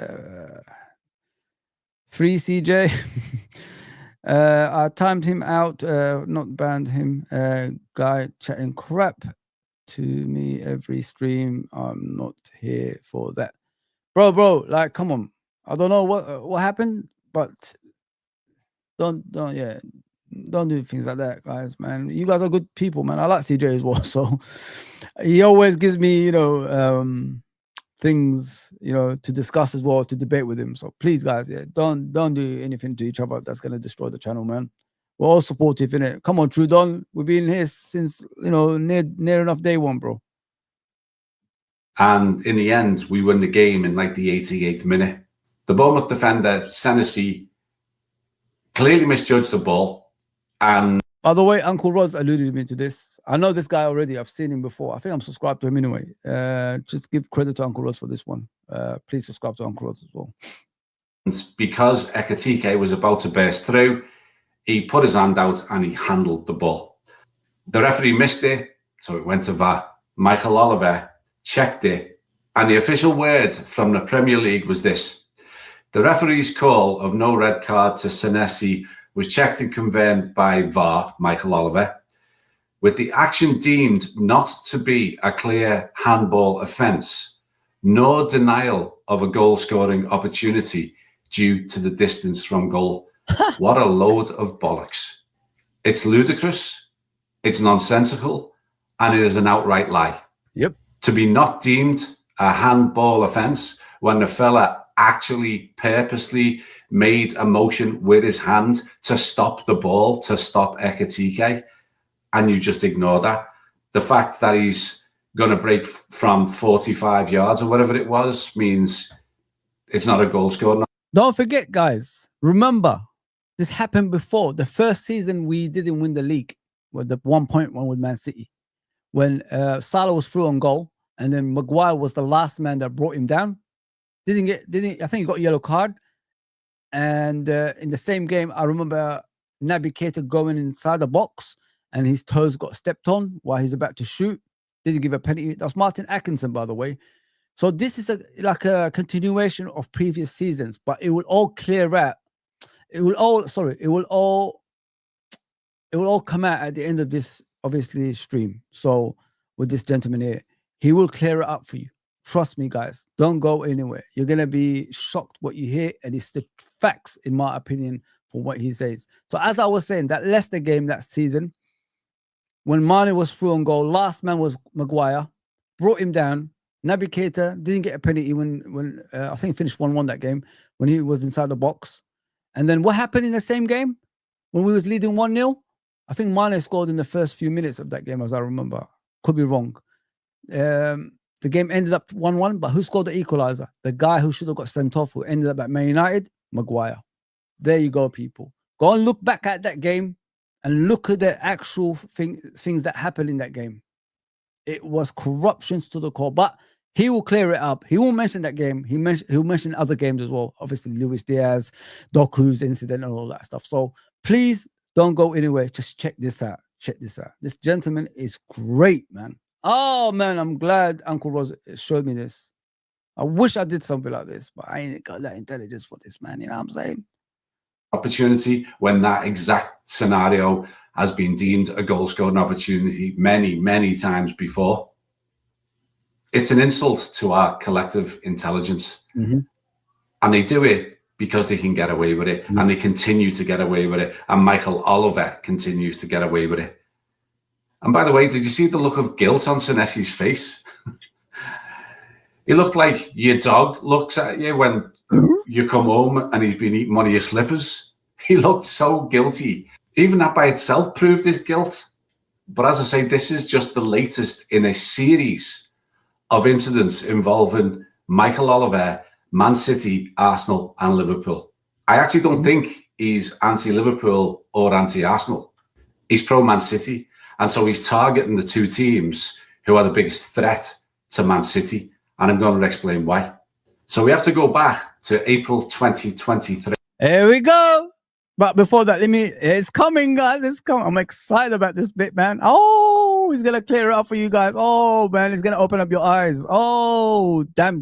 Free CJ. I timed him out, not banned him. Guy chatting crap to me every stream. I'm not here for that. Bro, like, come on. I don't know what happened, but don't do things like that, guys, man. You guys are good people, man. I like CJ as well. So he always gives me, you know, things, you know, to discuss as well, to debate with him. So please, guys, yeah, don't do anything to each other that's going to destroy the channel, man. We're all supportive, innit? Come on, Trudon. We've been here since, you know, near enough day one, bro. And in the end, we won the game in like the 88th minute. The Bournemouth defender, Senesi, clearly misjudged the ball. And by the way, Uncle Rod's alluded me to this. I know this guy already. I've seen him before. I think I'm subscribed to him anyway. Just give credit to Uncle Rod for this one. Please subscribe to Uncle Rod as well. Because Ekitike was about to burst through, he put his hand out and he handled the ball. The referee missed it, so it went to VAR. Michael Oliver checked it, and the official word from the Premier League was this: the referee's call of no red card to Senesi was checked and confirmed by VAR, Michael Oliver, with the action deemed not to be a clear handball offence, nor denial of a goal-scoring opportunity due to the distance from goal. What a load of bollocks. It's ludicrous, it's nonsensical, and it is an outright lie. Yep. To be not deemed a handball offence when the fella actually purposely made a motion with his hand to stop the ball, to stop Ekitike, and you just ignore that. The fact that he's going to break from 45 yards or whatever it was means it's not a goal scorer. Don't forget, guys, remember, this happened before. The first season we didn't win the league with the 1-point one with Man City. When Salah was through on goal, and then Maguire was the last man that brought him down. I think he got a yellow card. And in the same game, I remember Naby Keita going inside the box and his toes got stepped on while he's about to shoot. Didn't give a penalty. That was Martin Atkinson, by the way. So this is like a continuation of previous seasons, but it will all clear out. It will all it will all come out at the end of this, obviously, stream. So with this gentleman here, he will clear it up for you. Trust me, guys. Don't go anywhere. You're going to be shocked what you hear. And it's the facts, in my opinion, for what he says. So as I was saying, that Leicester game that season, when Mane was through on goal, last man was Maguire, brought him down. Naby Keita didn't get a penalty when I think he finished 1-1 that game, when he was inside the box. And then what happened in the same game? When we was leading 1-0, I think Mane scored in the first few minutes of that game, as I remember. Could be wrong. The game ended up 1-1, but who scored the equalizer? The guy who should have got sent off, who ended up at Man United, Maguire. There you go, people. Go and look back at that game and look at the actual things that happened in that game. It was corruptions to the core, but he will clear it up. He won't mention that game. He'll mention other games as well. Obviously, Luis Diaz, Doku's incident and all that stuff. So please don't go anywhere. Just check this out. Check this out. This gentleman is great, man. Oh, man, I'm glad Uncle Rose showed me this. I wish I did something like this, but I ain't got that intelligence for this, man. You know what I'm saying? Opportunity when that exact scenario has been deemed a goal-scoring opportunity many, many times before. It's an insult to our collective intelligence. Mm-hmm. And they do it because they can get away with it, and they continue to get away with it. And Michael Oliver continues to get away with it. And by the way, did you see the look of guilt on Senesi's face? He looked like your dog looks at you when you come home and he's been eating one of your slippers. He looked so guilty. Even that by itself proved his guilt. But as I say, this is just the latest in a series of incidents involving Michael Oliver, Man City, Arsenal, and Liverpool. I actually don't think he's anti-Liverpool or anti-Arsenal. He's pro-Man City. And so he's targeting the two teams who are the biggest threat to Man City. And I'm going to explain why. So we have to go back to April 2023. Here we go. But before that, it's coming, guys. It's coming. I'm excited about this bit, man. Oh, he's going to clear it up for you guys. Oh, man, he's going to open up your eyes. Oh, damn.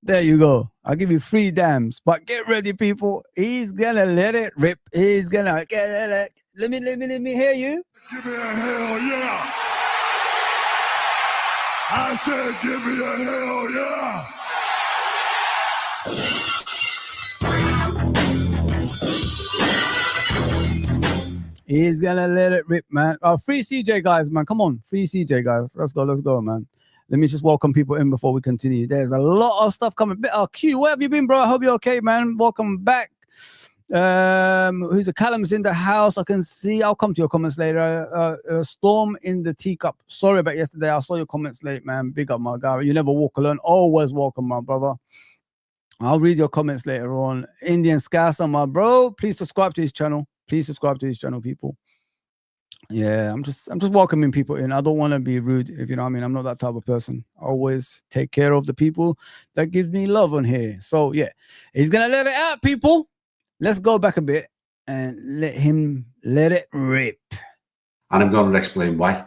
There you go. I'll give you 3 dams. But get ready, people. He's going to let it rip. He's going to get it. Let me hear you. Give me a hell yeah! I said give me a hell yeah! He's gonna let it rip, man. Oh, free CJ, guys, man. Come on, free CJ, guys. Let's go, man. Let me just welcome people in before we continue. There's a lot of stuff coming. Q, where have you been, bro? I hope you're okay, man. Welcome back. Who's the Callum's in the house? I can see. I'll come to your comments later. Storm in the teacup. Sorry about yesterday. I saw your comments late, man. Big up, my guy. You never walk alone. Always welcome, my brother. I'll read your comments later on. Indian Scouser, my bro. Please subscribe to his channel. Please subscribe to his channel, people. Yeah, I'm just welcoming people in. I don't want to be rude, if you know what I mean. I'm not that type of person. I always take care of the people that gives me love on here. So yeah, he's gonna let it out, people. Let's go back a bit and let him let it rip. And I'm going to explain why.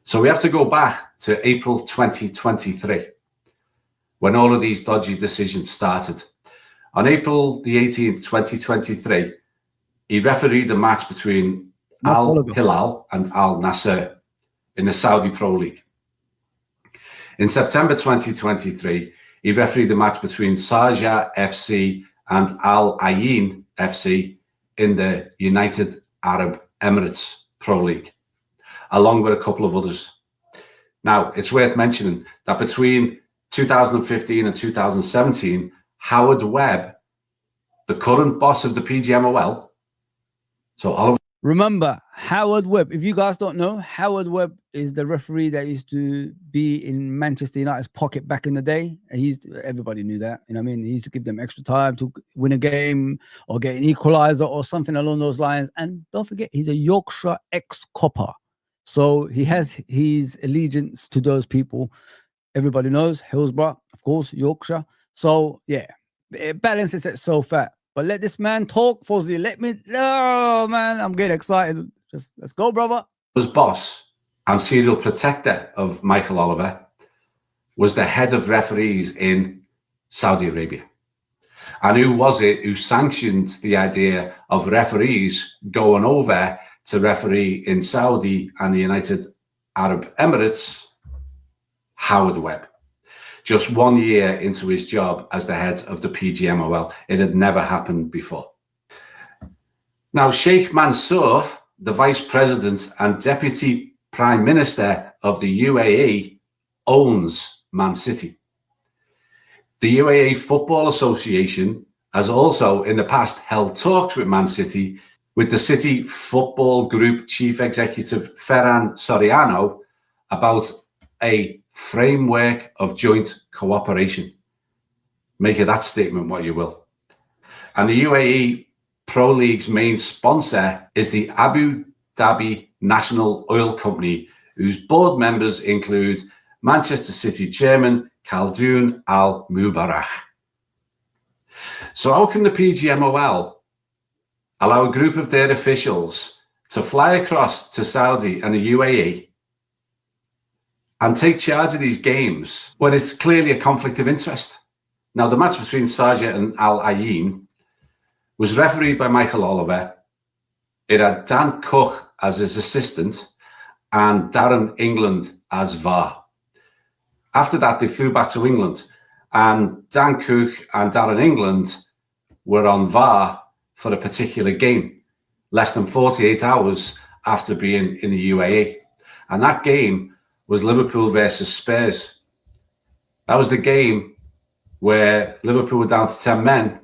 So we have to go back to April 2023, when all of these dodgy decisions started. On April the 18th, 2023, he refereed a match between Al Hilal and Al Nasser in the Saudi Pro League. In September 2023, he refereed a match between Sharjah FC and Al Ain FC in the United Arab Emirates Pro League, along with a couple of others. Now, it's worth mentioning that between 2015 and 2017, Howard Webb, the current boss of the PGMOL, so Oliver. Remember, Howard Webb, if you guys don't know, Howard Webb is the referee that used to be in Manchester United's pocket back in the day. And everybody knew that. You know what I mean? He used to give them extra time to win a game or get an equalizer or something along those lines. And don't forget, he's a Yorkshire ex-copper. So he has his allegiance to those people. Everybody knows Hillsborough, of course, Yorkshire. So, yeah, it balances itself out. But let this man talk, Fozi. Oh, man, I'm getting excited. Just let's go, brother. His boss and serial protector of Michael Oliver was the head of referees in Saudi Arabia. And who was it who sanctioned the idea of referees going over to referee in Saudi and the United Arab Emirates? Howard Webb. Just 1 year into his job as the head of the PGMOL. It had never happened before. Now, Sheikh Mansour, the Vice President and Deputy Prime Minister of the UAE, owns Man City. The UAE Football Association has also in the past held talks with Man City, with the City Football Group Chief Executive Ferran Soriano about a framework of joint cooperation. Make of that statement what you will. And the UAE Pro League's main sponsor is the Abu Dhabi National Oil Company, whose board members include Manchester City chairman Khaldoon Al Mubarak. So how can the PGMOL allow a group of their officials to fly across to Saudi and the UAE and take charge of these games when it's clearly a conflict of interest? Now, the match between Sharjah and Al Ain was refereed by Michael Oliver. It had Dan Cook as his assistant and Darren England as VAR. After that, they flew back to England, and Dan Cook and Darren England were on VAR for a particular game, less than 48 hours after being in the UAE. And that game was Liverpool versus Spurs. That was the game where Liverpool were down to 10 men,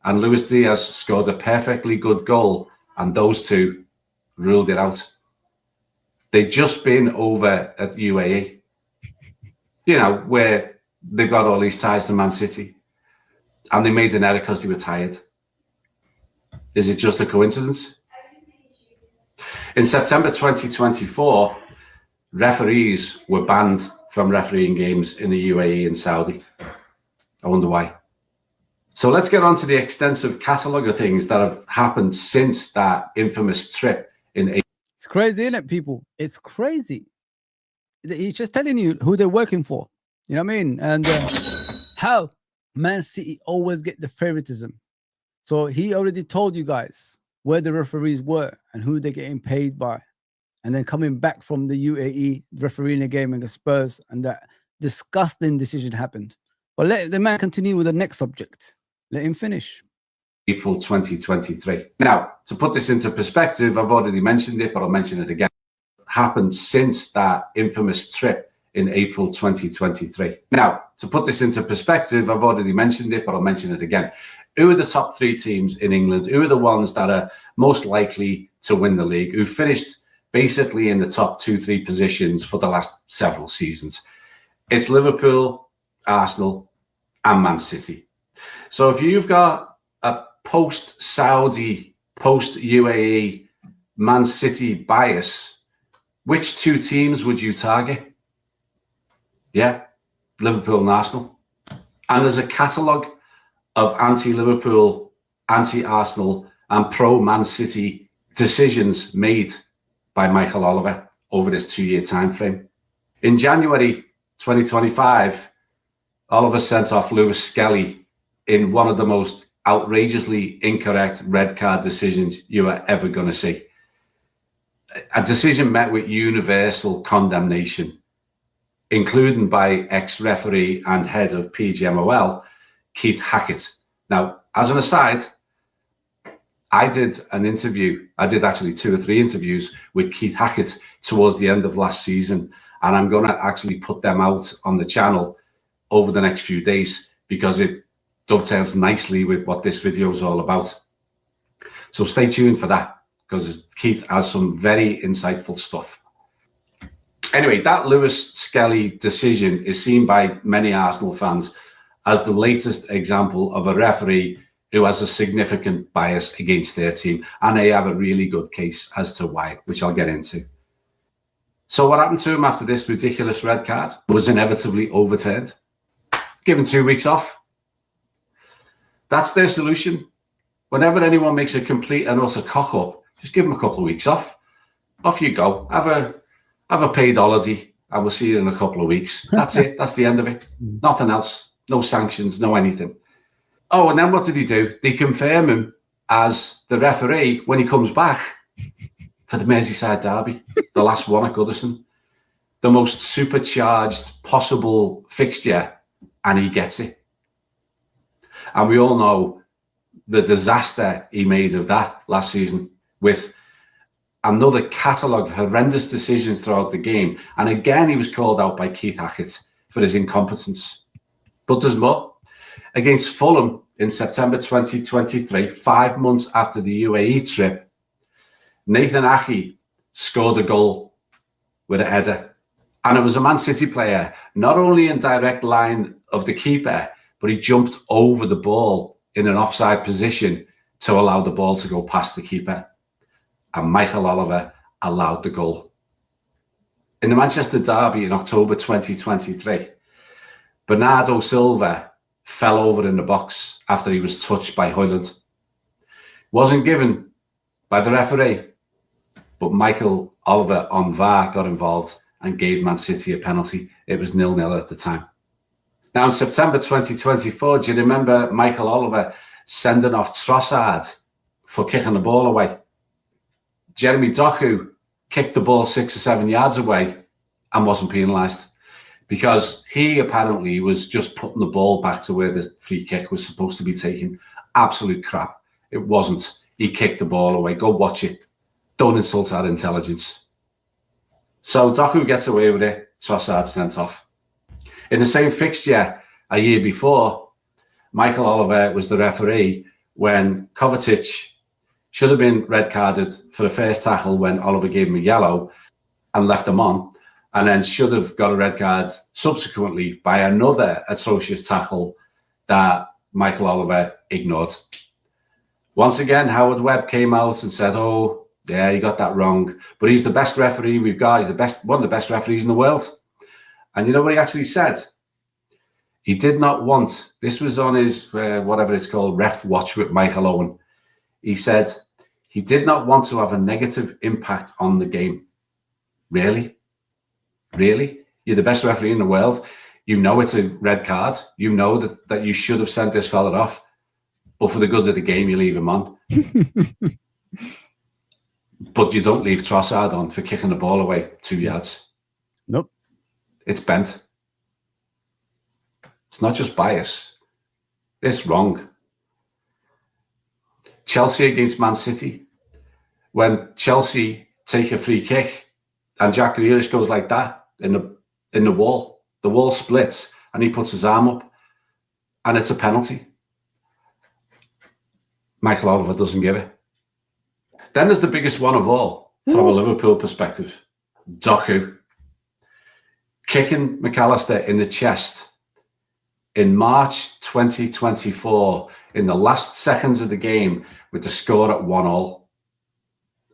and Luis Diaz scored a perfectly good goal, and those two ruled it out. They'd just been over at UAE, you know, where they got all these ties to Man City, and they made an error because they were tired. Is it just a coincidence? In September 2024, referees were banned from refereeing games in the UAE and Saudi. I wonder why. So let's get on to the extensive catalogue of things that have happened since that infamous trip in April. It's crazy, isn't it, people? It's crazy. He's just telling you who they're working for. You know what I mean? And how Man City always get the favoritism. So he already told you guys where the referees were and who they're getting paid by. And then coming back from the UAE, refereeing a game against Spurs, and that disgusting decision happened. But let the man continue with the next subject. Let him finish. April 2023. Now, to put this into perspective, I've already mentioned it, but I'll mention it again. Happened since that infamous trip in April 2023. Now, to put this into perspective, I've already mentioned it, but I'll mention it again. Who are the top three teams in England? Who are the ones that are most likely to win the league? Who finished basically in the top 2-3 positions for the last several seasons? It's Liverpool, Arsenal, and Man City. So if you've got a post-Saudi, post-UAE, Man City bias, which two teams would you target? Yeah, Liverpool and Arsenal. And there's a catalogue of anti-Liverpool, anti-Arsenal, and pro-Man City decisions made by Michael Oliver over this 2-year time frame. In January 2025, Oliver sent off Lewis Skelly in one of the most outrageously incorrect red card decisions you are ever going to see. A decision met with universal condemnation, including by ex-referee and head of PGMOL, Keith Hackett. Now, as an aside, I did an interview. I did actually 2 or 3 interviews with Keith Hackett towards the end of last season, and I'm going to actually put them out on the channel over the next few days because it dovetails nicely with what this video is all about. So stay tuned for that because Keith has some very insightful stuff. Anyway, that Lewis Skelly decision is seen by many Arsenal fans as the latest example of a referee who has a significant bias against their team, and they have a really good case as to why, which I'll get into. So what happened to him after this ridiculous red card was inevitably overturned, given 2 weeks off. That's their solution. Whenever anyone makes a complete and utter cock up, just give them a couple of weeks off. Off you go. Have a paid holiday, and we'll see you in a couple of weeks. That's it. That's the end of it. Nothing else. No sanctions. No anything. Oh, and then what did he do? They confirm him as the referee when he comes back for the Merseyside derby, the last one at Goodison. The most supercharged possible fixture, and he gets it. And we all know the disaster he made of that last season with another catalogue of horrendous decisions throughout the game. And again, he was called out by Keith Hackett for his incompetence. But there's more. Against Fulham in September 2023, 5 months after the UAE trip, Nathan Aké scored a goal with a header. And it was a Man City player, not only in direct line of the keeper, but he jumped over the ball in an offside position to allow the ball to go past the keeper. And Michael Oliver allowed the goal. In the Manchester derby in October 2023, Bernardo Silva fell over in the box after he was touched by Højlund. Wasn't given by the referee, but Michael Oliver on VAR got involved and gave Man City a penalty. It was 0-0 at the time. Now in September 2024, do you remember Michael Oliver sending off Trossard for kicking the ball away? Jeremy Doku kicked the ball 6 or 7 yards away and wasn't penalised because he apparently was just putting the ball back to where the free kick was supposed to be taken. Absolute crap. It wasn't. He kicked the ball away. Go watch it. Don't insult our intelligence. So Doku gets away with it. Trossard sent off. In the same fixture a year before, Michael Oliver was the referee when Kovacic should have been red carded for the first tackle when Oliver gave him a yellow and left him on, and then should have got a red card subsequently by another atrocious tackle that Michael Oliver ignored. Once again, Howard Webb came out and said, oh, yeah, you got that wrong, but he's the best referee we've got. He's one of the best referees in the world. And you know what he actually said? He did not want, this was on his, whatever it's called, Ref Watch with Michael Owen. He said he did not want to have a negative impact on the game. Really? Really? You're the best referee in the world. You know it's a red card. You know that you should have sent this fella off. But for the good of the game, you leave him on. But you don't leave Trossard on for kicking the ball away 2 yards. Nope. It's bent. It's not just bias. It's wrong. Chelsea against Man City. When Chelsea take a free kick and Jack Grealish goes like that in the wall splits and he puts his arm up and it's a penalty. Michael Oliver doesn't give it. Then there's the biggest one of all from a Liverpool perspective. Doku kicking McAllister in the chest in March 2024 in the last seconds of the game with the score at 1-1.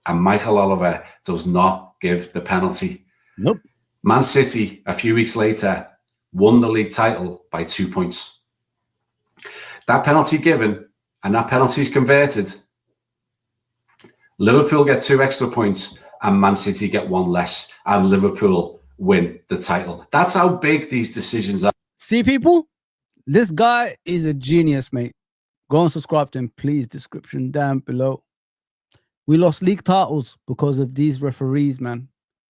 And Michael Oliver does not give the penalty. Nope. Man City, a few weeks later, won the league title by 2 points. That penalty given and that penalty is converted. Liverpool get 2 extra points and Man City get 1 less, and Liverpool win the title. That's how big these decisions are. See, people, this guy is a genius, mate. Go and subscribe to him, please. Description down below. We lost league titles because of these referees, man.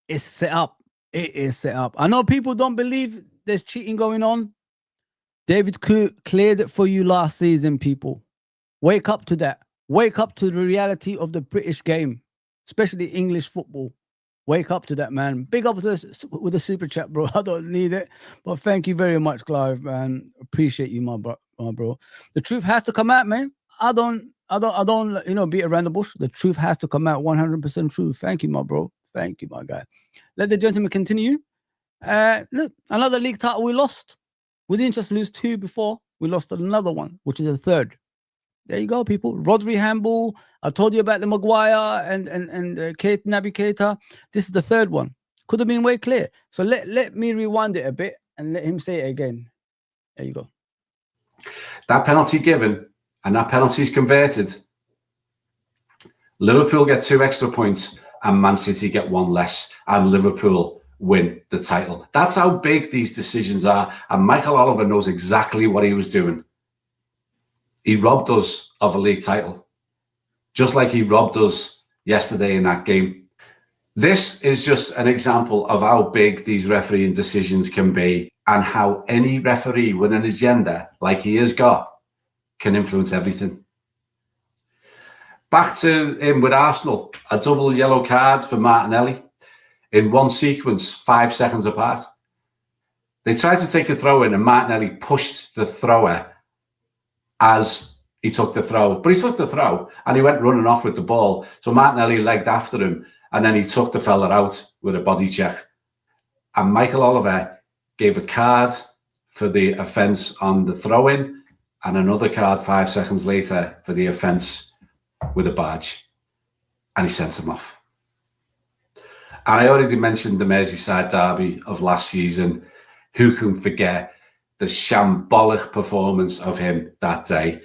It's set up. It is set up. I know people don't believe there's cheating going on. David cleared it for you last season, people. Wake up to that. Wake up to the reality of the British game, especially English football. Wake up to that, man. Big up with the super chat, bro. I don't need it, but thank you very much, Clive, man. Appreciate you, my bro. The truth has to come out, man. I don't, beat around the bush. The truth has to come out. 100% true. Thank you, my bro. Thank you, my guy. Let the gentleman continue. Look, another league title we lost. We didn't just lose 2 before. We lost another one, which is a 3rd. There you go, people. Rodri handball. I told you about the Maguire and Naby Keita. This is the 3rd one. Could have been way clear. So let me rewind it a bit and let him say it again. There you go. That penalty given and that penalty is converted. Liverpool get 2 extra points and Man City get 1 less, and Liverpool win the title. That's how big these decisions are. And Michael Oliver knows exactly what he was doing. He robbed us of a league title, just like he robbed us yesterday in that game. This is just an example of how big these refereeing decisions can be and how any referee with an agenda like he has got can influence everything. Back to him with Arsenal, a double yellow card for Martinelli in one sequence, 5 seconds apart. They tried to take a throw in and Martinelli pushed the thrower as he took the throw. But he took the throw and he went running off with the ball. So Martinelli legged after him and then he took the fella out with a body check. And Michael Oliver gave a card for the offence on the throw-in and another card 5 seconds later for the offence with a badge. And he sent him off. And I already mentioned the Merseyside derby of last season. Who can forget the shambolic performance of him that day?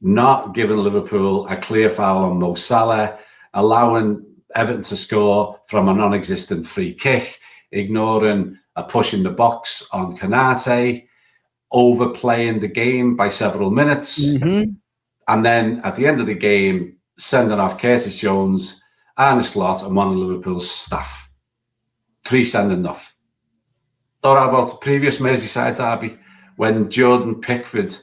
Not giving Liverpool a clear foul on Mo Salah, allowing Everton to score from a non-existent free kick, ignoring a push in the box on Konate, overplaying the game by several minutes. And then at the end of the game, sending off Curtis Jones, Arne Slot and one of Liverpool's staff. 3 sending off. Or how about the previous Merseyside derby when Jordan Pickford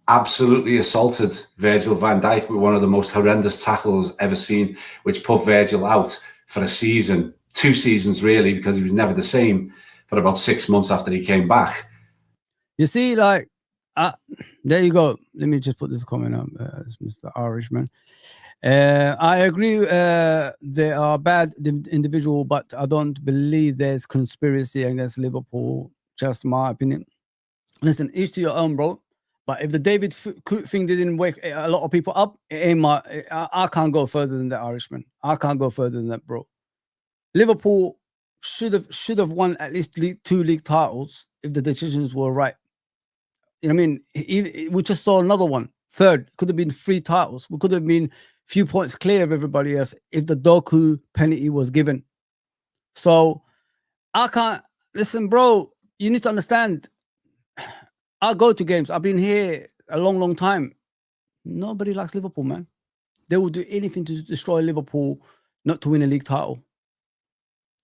absolutely assaulted Virgil van Dijk with one of the most horrendous tackles ever seen, which put Virgil out for a season, 2 seasons really, because he was never the same for about 6 months after he came back. You see, like, there you go. Let me just put this comment up, Mr. Irishman. I agree they are bad individual, but I don't believe there's conspiracy against Liverpool. Just my opinion. Listen, each to your own, bro. But if the David Coote thing didn't wake a lot of people up, it ain't my. I can't go further than that, Irishman. I can't go further than that, bro. Liverpool should have won at least 2 league titles if the decisions were right. You know what I mean? We just saw another one. 3rd, could have been 3 titles. We could have been few points clear of everybody else if the Doku penalty was given. So I can't listen, bro. You need to understand. I go to games. I've been here a long time. Nobody likes Liverpool, man. They will do anything to destroy Liverpool, not to win a league title.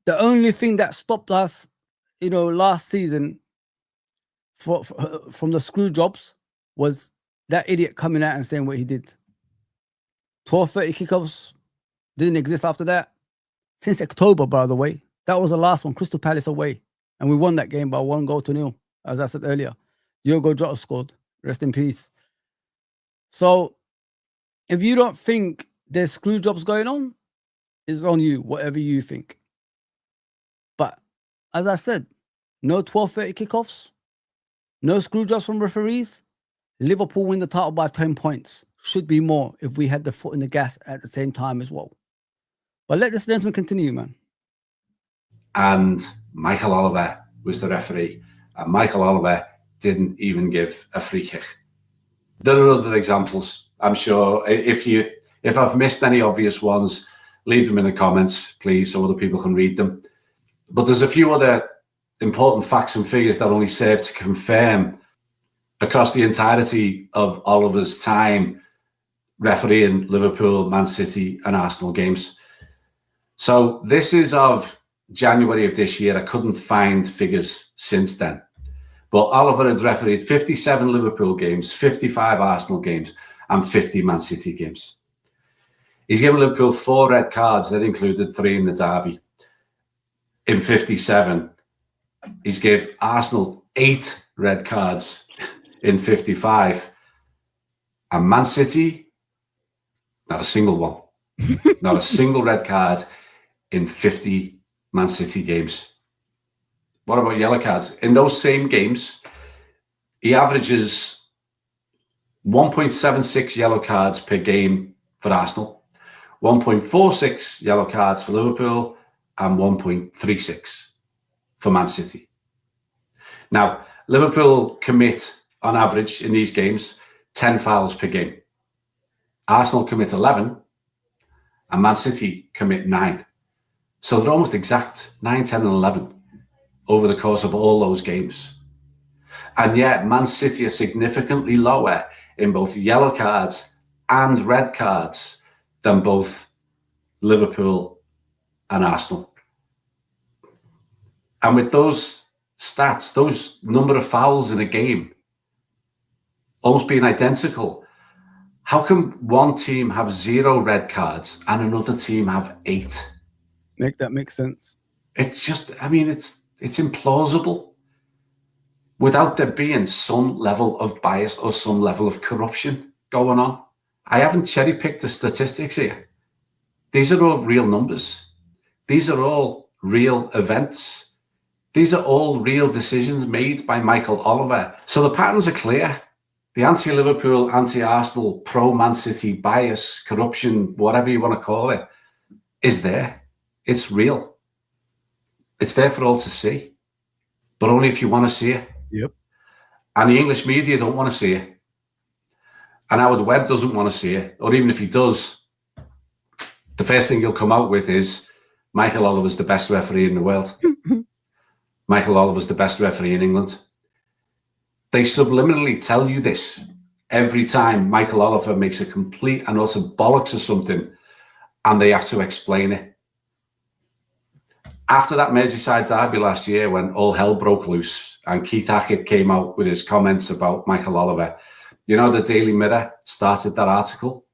The only thing that stopped us, you know, last season from the screw jobs was that idiot coming out and saying what he did. 12:30 kickoffs didn't exist after that. Since October, by the way. That was the last one, Crystal Palace away. And we won that game by 1-0, as I said earlier. Diogo Jota scored. Rest in peace. So, if you don't think there's screw jobs going on, it's on you, whatever you think. But, as I said, no 12:30 kickoffs, no screw jobs from referees. Liverpool win the title by 10 points. Should be more if we had the foot in the gas at the same time as well. But let this gentleman continue, man. And Michael Oliver was the referee. And Michael Oliver didn't even give a free kick. There are other examples. I'm sure if I've missed any obvious ones, leave them in the comments, please, so other people can read them. But there's a few other important facts and figures that only serve to confirm across the entirety of Oliver's time refereeing Liverpool, Man City and Arsenal games. So this is of January of this year. I couldn't find figures since then. But Oliver had refereed 57 Liverpool games, 55 Arsenal games and 50 Man City games. He's given Liverpool 4 red cards that included 3 in the derby. In 57, he's gave Arsenal 8 red cards in 55. And Man City, not a single one. Not a single red card in 50 Man City games. What about yellow cards? In those same games, he averages 1.76 yellow cards per game for Arsenal, 1.46 yellow cards for Liverpool, and 1.36 for Man City. Now, Liverpool commit, on average, in these games, 10 fouls per game. Arsenal commit 11, and Man City commit 9. So they're almost exact, 9, 10, and 11 over the course of all those games. And yet, Man City are significantly lower in both yellow cards and red cards than both Liverpool and Arsenal. And with those stats, those number of fouls in a game almost being identical, how can one team have 0 red cards and another team have 8? Make that make sense. It's just, I mean, it's implausible without there being some level of bias or some level of corruption going on. I haven't cherry-picked the statistics here. These are all real numbers. These are all real events. These are all real decisions made by Michael Oliver. So the patterns are clear. The anti-Liverpool, anti-Arsenal, pro-Man City bias, corruption, whatever you want to call it, is there. It's real. It's there for all to see, but only if you want to see it. Yep. And the English media don't want to see it. And Howard Webb doesn't want to see it. Or even if he does, the first thing he'll come out with is Michael Oliver's the best referee in the world. Michael Oliver's the best referee in England. They subliminally tell you this every time Michael Oliver makes a complete and utter bollocks of something, and they have to explain it. After that Merseyside derby last year, when all hell broke loose and Keith Hackett came out with his comments about Michael Oliver, you know, the Daily Mirror started that article.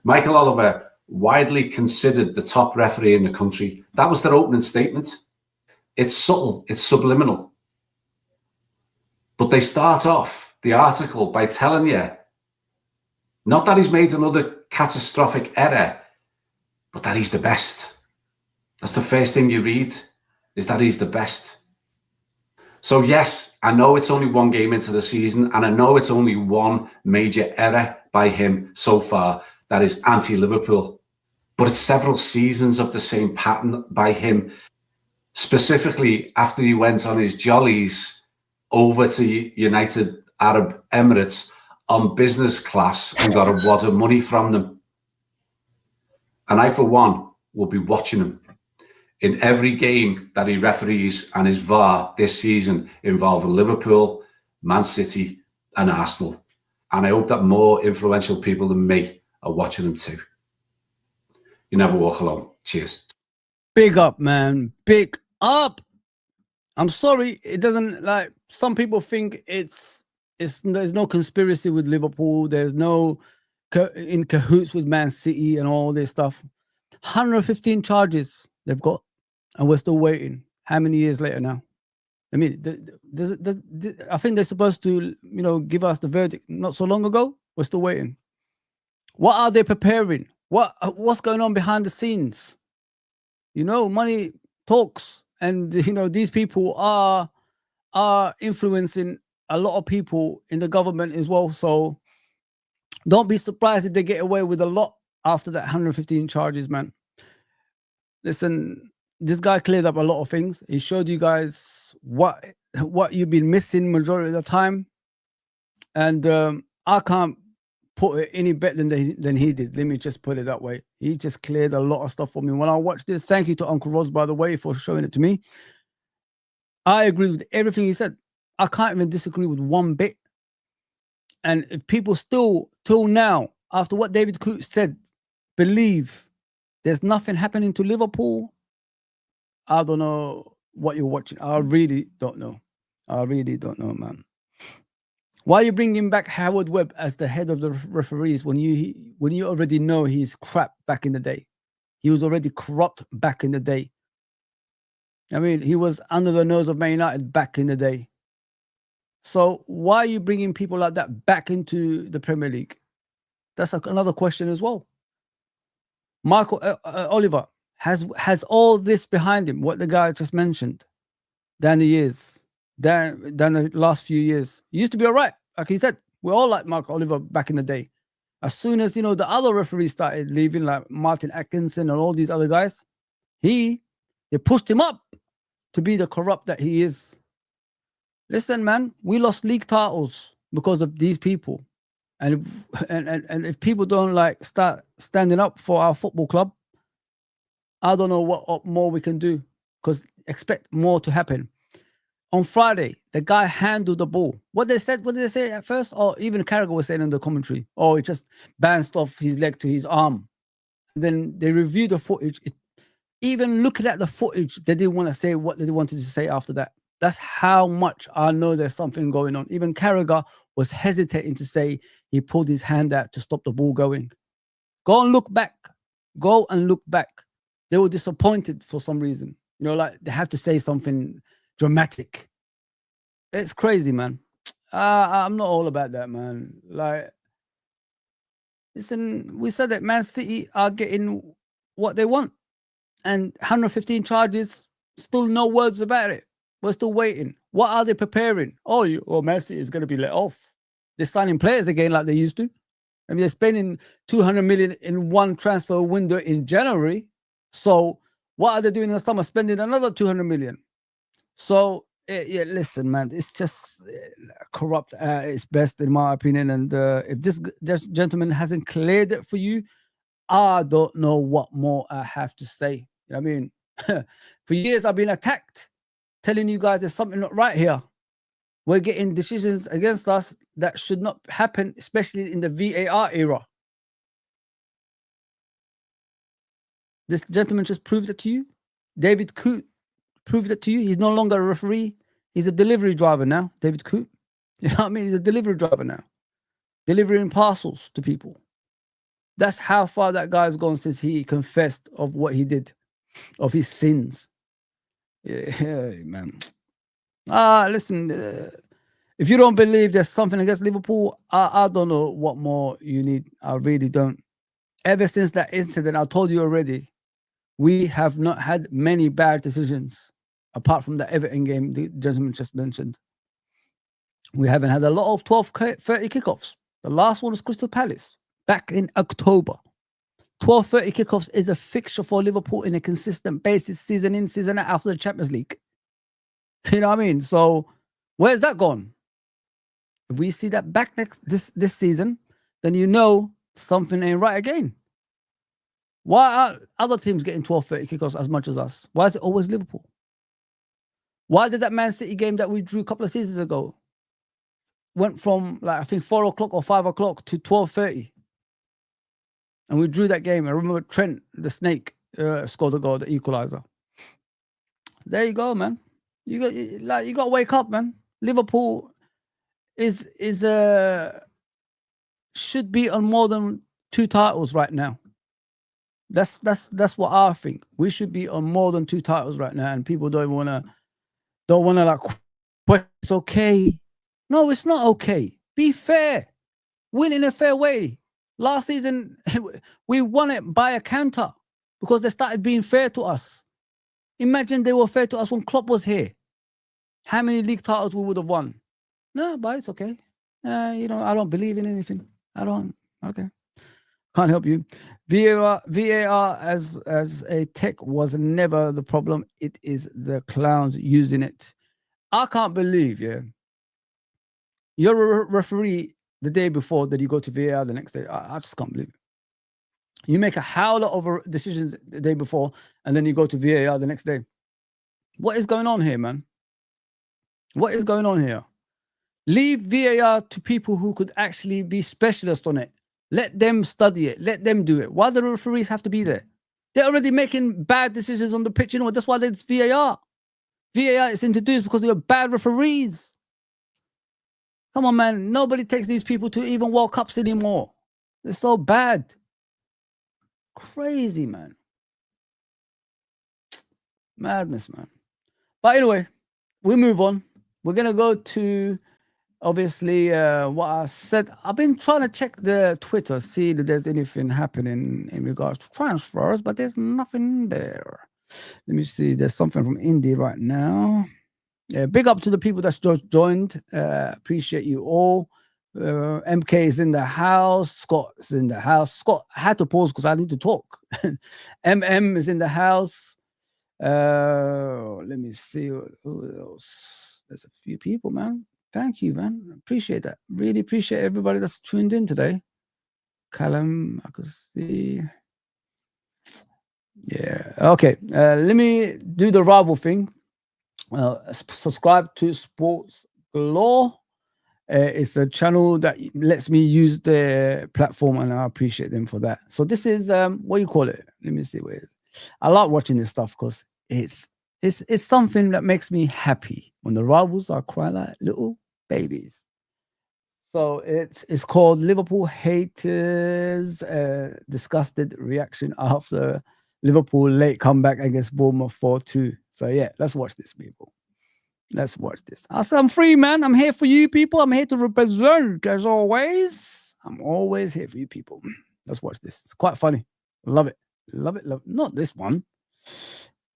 Michael Oliver, widely considered the top referee in the country. That was their opening statement. It's subtle, it's subliminal. But they start off the article by telling you, not that he's made another catastrophic error, but that he's the best. That's the first thing you read, is that he's the best. So yes, I know it's only one game into the season, and I know it's only one major error by him so far that is anti-Liverpool. But it's several seasons of the same pattern by him, specifically after he went on his jollies over to United Arab Emirates on business class and got a wad of money from them. And I, for one, will be watching him in every game that he referees and his VAR this season involving Liverpool, Man City and Arsenal. And I hope that more influential people than me are watching him too. You never walk alone. Cheers. Big up, man. Big up. I'm sorry, it doesn't, like, some people think it's there's no conspiracy with Liverpool. There's no in cahoots with Man City and all this stuff. 115 charges they've got, and we're still waiting. How many years later now? I mean, I think they're supposed to, you know, give us the verdict not so long ago. We're still waiting. What are they preparing? What's going on behind the scenes? You know, money talks, and you know these people are influencing a lot of people in the government as well. So don't be surprised if they get away with a lot after that 115 charges, man. Listen, this guy cleared up a lot of things. He showed you guys what you've been missing majority of the time, and I can't put it any better than he did. Let me just put it that way. He just cleared a lot of stuff for me. When I watched this, thank you to Uncle Roz, by the way, for showing it to me. I agree with everything he said. I can't even disagree with one bit. And if people still, till now, after what David Coote said, believe there's nothing happening to Liverpool, I don't know what you're watching. I really don't know. I really don't know, man. Why are you bringing back Howard Webb as the head of the referees when you already know he's crap back in the day? He was already corrupt back in the day. I mean, he was under the nose of Man United back in the day. So why are you bringing people like that back into the Premier League? That's another question as well. Michael Oliver has all this behind him, what the guy just mentioned, down the years. Down the last few years. He used to be all right. Like he said, we all like Mark Oliver back in the day. As soon as, you know, the other referees started leaving, like Martin Atkinson and all these other guys, they pushed him up to be the corrupt that he is. Listen, man, we lost league titles because of these people. And if people don't like start standing up for our football club, I don't know what more we can do, because expect more to happen. On Friday, the guy handled the ball. What did they say at first? Or even Carragher was saying in the commentary, oh, it just bounced off his leg to his arm. Then they reviewed the footage. Even looking at the footage, they didn't want to say what they wanted to say after that. That's how much I know there's something going on. Even Carragher was hesitating to say he pulled his hand out to stop the ball going. Go and look back. Go and look back. They were disappointed for some reason. You know, like they have to say something dramatic. It's crazy, man. I'm not all about that, man. Like, listen, we said that Man City are getting what they want. And 115 charges, still no words about it. We're still waiting. What are they preparing? Oh, Man City is going to be let off. They're signing players again like they used to. I mean, they're spending 200 million in one transfer window in January. So what are they doing in the summer? Spending another 200 million. So, yeah, listen, man, it's just corrupt at its best, in my opinion. And if this gentleman hasn't cleared it for you, I don't know what more I have to say. You know what I mean? For years, I've been attacked, telling you guys there's something not right here. We're getting decisions against us that should not happen, especially in the VAR era. This gentleman just proved it to you. David Coote proved it to you. He's no longer a referee. He's a delivery driver now, David Coote. You know what I mean? He's a delivery driver now, delivering parcels to people. That's how far that guy's gone since he confessed of what he did, of his sins. Yeah, man. Listen, if you don't believe there's something against Liverpool, I don't know what more you need. I really don't. Ever since that incident, I told you already, we have not had many bad decisions, apart from the Everton game the gentleman just mentioned. We haven't had a lot of 12:30 kickoffs. The last one was Crystal Palace back in October. 12:30 kickoffs is a fixture for Liverpool in a consistent basis, season in, season out, after the Champions League. You know what I mean? So where's that gone? If we see that back this season, then you know something ain't right again. Why are other teams getting 12:30 kickoffs as much as us? Why is it always Liverpool? Why did that Man City game that we drew a couple of seasons ago went from, like, I think 4 o'clock or 5 o'clock to 12:30? And we drew that game. I remember Trent, the snake, scored a goal, the equalizer. There you go, man. You got to wake up, man. Liverpool should be on more than 2 titles right now. That's what I think. We should be on more than 2 titles right now, and people don't wanna like, it's okay. No, it's not okay. Be fair. Win in a fair way. Last season, we won it by a counter because they started being fair to us. Imagine they were fair to us when Klopp was here. How many league titles we would have won? No, but it's okay. I don't believe in anything. I don't. Okay. Can't help you. VAR as a tech was never the problem. It is the clowns using it. I can't believe, you're a referee the day before that you go to VAR the next day. I just can't believe it. You make a howler of decisions the day before, and then you go to VAR the next day. What is going on here, man? What is going on here? Leave VAR to people who could actually be specialists on it. Let them study it. Let them do it. Why do the referees have to be there? They're already making bad decisions on the pitch. You know what? That's why it's VAR. VAR is introduced because they are bad referees. Come on, man. Nobody takes these people to even World Cups anymore. They're so bad. Crazy, man. Madness, man. But anyway, we move on. We're going to go to, obviously, what I said. I've been trying to check the Twitter, see if there's anything happening in regards to transfers, but there's nothing there. Let me see. There's something from Indy right now. Big up to the people that's just joined. Appreciate you all. MK is in the house. Scott is in the house. Scott, I had to pause because I need to talk. MM is in the house. Let me see who else. There's a few people, man. Thank you, man. Appreciate that. Really appreciate everybody that's tuned in today. Callum, I can see. Yeah. Okay. Let me do the rival thing. subscribe to Sports Galore. It's a channel that lets me use the platform, and I appreciate them for that. So this is what do you call it? Let me see where it is. I like watching this stuff because it's something that makes me happy when the rivals are crying like little babies. So it's called Liverpool Haters Disgusted Reaction After Liverpool Late Comeback Against Bournemouth 4-2. So yeah, let's watch this, people. Let's watch this. I'm free, man. I'm here for you, people. I'm here to represent, as always. I'm always here for you, people. Let's watch this. It's quite funny. Love it. Love it. Love it. Not this one.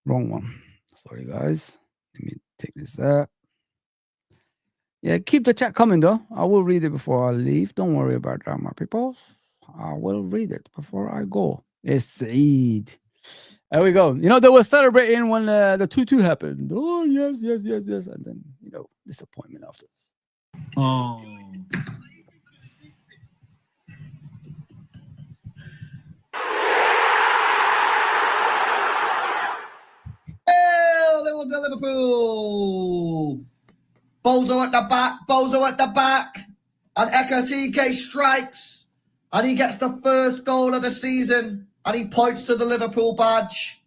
Wrong one. Sorry, guys. Let me take this out. Yeah, keep the chat coming, though. I will read it before I leave. Don't worry about that, my people. I will read it before I go. It's Eid. There we go. You know, they were celebrating when the 2-2 happened. Oh, yes. And then, you know, disappointment afterwards. Oh. Liverpool. Bozo at the back. And Ekatike strikes. And he gets the first goal of the season. And he points to the Liverpool badge.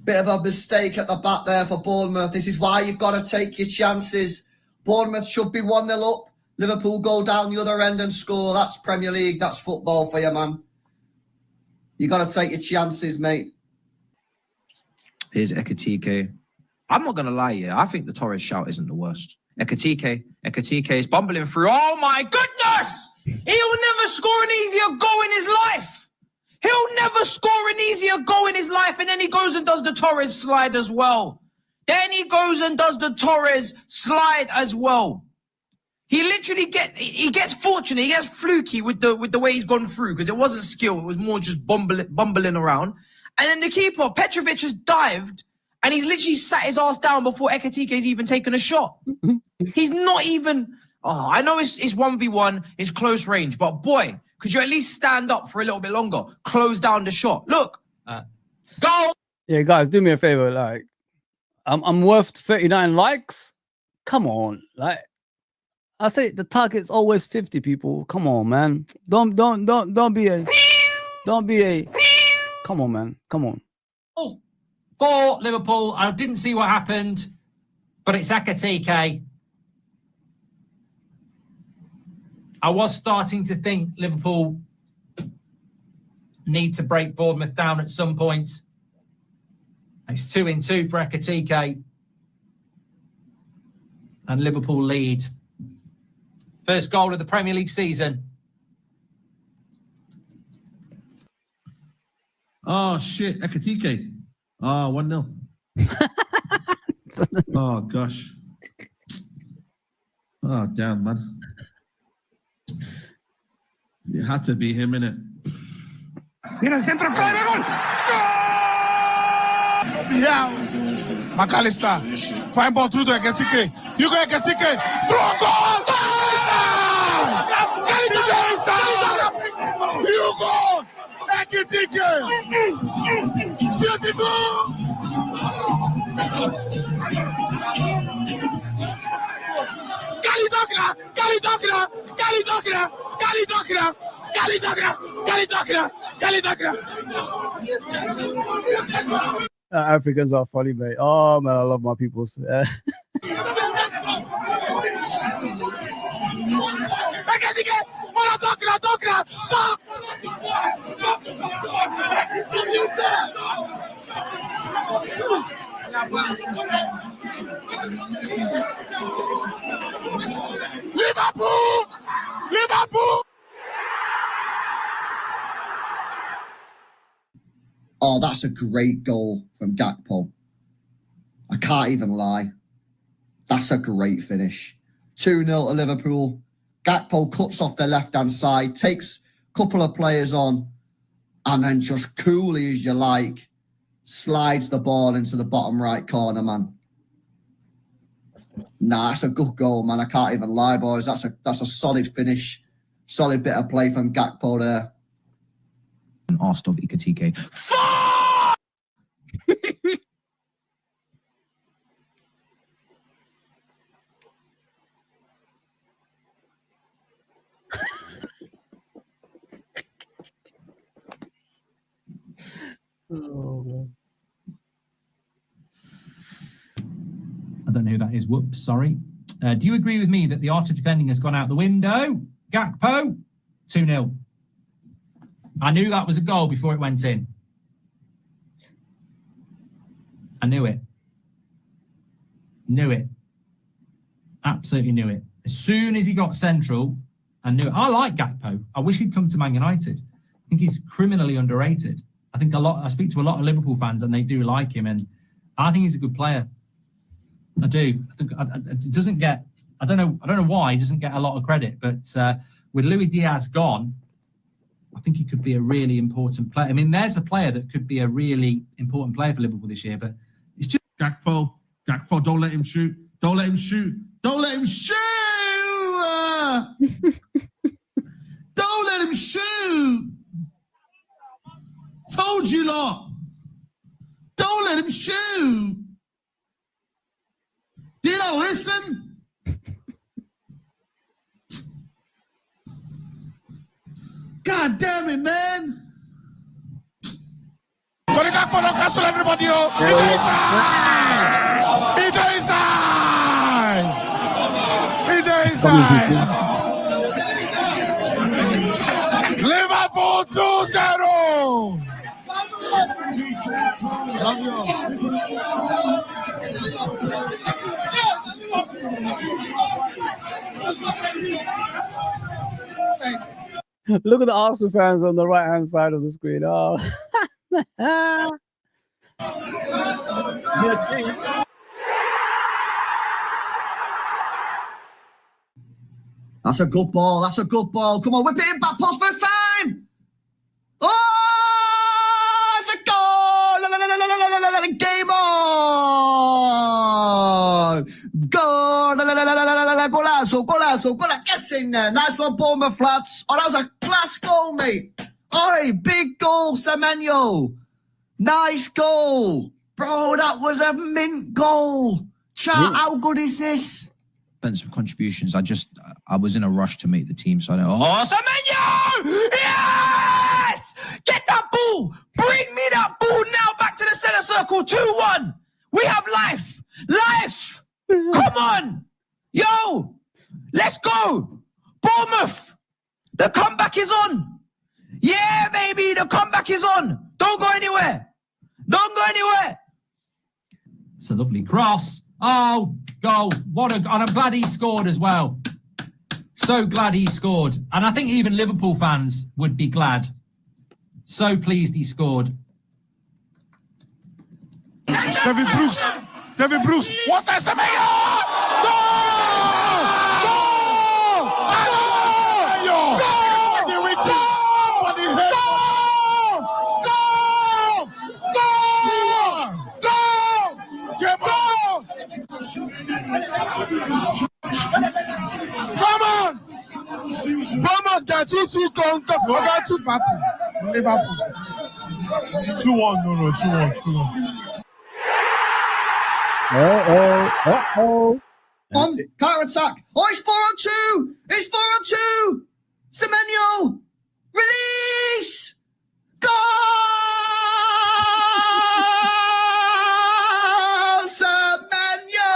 Bit of a mistake at the back there for Bournemouth. This is why you've got to take your chances. Bournemouth should be 1-0 up. Liverpool go down the other end and score. That's Premier League. That's football for you, man. You got to take your chances, mate. Here's Ekatike. I'm not going to lie, yeah. I think the Torres shout isn't the worst. Ekatike is bumbling through. Oh, my goodness! He'll never score an easier goal in his life. He'll never score an easier goal in his life. And then he goes and does the Torres slide as well. He literally gets fortunate. He gets fluky with the way he's gone through, because it wasn't skill. It was more just bumbling around. And then the keeper, Petrovic, has dived, and he's literally sat his ass down before Ekatike's even taken a shot. He's not even... Oh, I know it's 1v1, it's close range, but boy, could you at least stand up for a little bit longer? Close down the shot. Look. Go! Yeah, guys, do me a favor. Like, I'm worth 39 likes. Come on. Like, I say the target's always 50 people. Come on, man. Don't be a... Come on, man. Come on. Oh, for Liverpool, I didn't see what happened, but it's Ekatike. I was starting to think Liverpool need to break Bournemouth down at some point. It's 2-2 for Ekatike. And Liverpool lead. First goal of the Premier League season. Oh, shit. Ekatike. Oh, 1-0. Oh, gosh. Oh, damn, man. It had to be him, innit? Viene el centro, clave, gol! Yeah, McAllister. Fine ball through to Ekatike. You go Ekatike. Throw goal! You go! Ekatike! Beautiful! Africans are funny, mate. Oh, man, I love my peoples. Liverpool! Oh, that's a great goal from Gakpo. I can't even lie. That's a great finish. 2-0 to Liverpool. Gakpo cuts off the left-hand side, takes a couple of players on, and then just coolly as you like, slides the ball into the bottom right corner, man. Nah, that's a good goal, man. I can't even lie, boys. That's a solid finish. Solid bit of play from Gakpo there. Arsenal Ekatike. I don't know who that is. Whoops, sorry. Do you agree with me that the art of defending has gone out the window? Gakpo, 2-0. I knew that was a goal before it went in. I knew it. Knew it. Absolutely knew it. As soon as he got central, I knew it. I like Gakpo. I wish he'd come to Man United. I think he's criminally underrated. I speak to a lot of Liverpool fans and they do like him, and I think he's a good player. I do. I think it doesn't get. I don't know why he doesn't get a lot of credit, but with Luis Diaz gone, I think he could be a really important player. I mean, there's a player that could be a really important player for Liverpool this year, but it's just Gakpo, don't let him shoot. Don't let him shoot. Don't let him shoot. Don't let him shoot. Told you lot. Don't let him shoot. Did I listen? God damn it, man. Gonna Gakpo, no cancel everybody. Into inside. Into inside. Into inside. Liverpool 2-0. Look at the Arsenal fans on the right-hand side of the screen. Oh. That's a good ball. That's a good ball. Come on, whip it in back post first time. Oh, it's a goal. Game on. Goal. Golazo. Gets in there. Nice one, Bournemouth lads. Oh, that was a class goal, mate. Oi, big goal, Semenyo. Nice goal. Bro, that was a mint goal. Chat, how good is this? Defensive contributions. I was in a rush to make the team, so I don't. Oh, Semenyo! Yes! Get that ball! Bring me that ball now back to the center circle. 2-1. We have life. Life. Come on. Yo, let's go. Bournemouth. The comeback is on. Yeah, baby, the comeback is on. Don't go anywhere. Don't go anywhere. It's a lovely cross. Oh, goal. And I'm glad he scored as well. So glad he scored. And I think even Liverpool fans would be glad. So pleased he scored. David Bruce. What is the mayor? Come on! Bournemouth got 2-2 conquer. We got 2 Liverpool. 2-1. No, 2-1. Uh-oh. On counter attack. Oh, it's 4-on-2. It's 4-on-2. Semenyo. Release. Goal! Semenyo.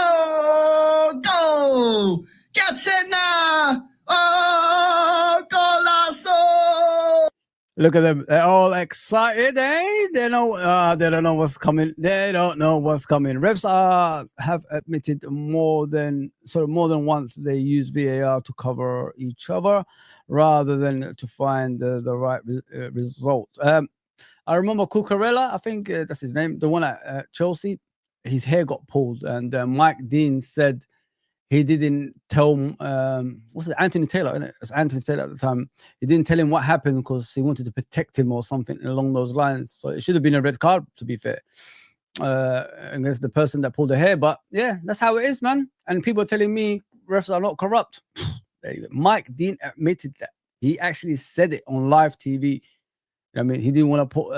Goal. Gets in there. Oh, golazo. Look at them. They're all excited, eh? They don't know what's coming. They don't know what's coming. Refs have admitted more than once they use VAR to cover each other rather than to find the right result. I remember Cucurella, I think that's his name, the one at Chelsea. His hair got pulled, and Mike Dean said he didn't tell Anthony Taylor, isn't it? It was Anthony Taylor at the time. He didn't tell him what happened because he wanted to protect him or something along those lines. So it should have been a red card, to be fair, against the person that pulled the hair. But yeah, that's how it is, man. And people are telling me refs are not corrupt. There you go. Mike Dean admitted that. He actually said it on live TV. I mean, he didn't want to put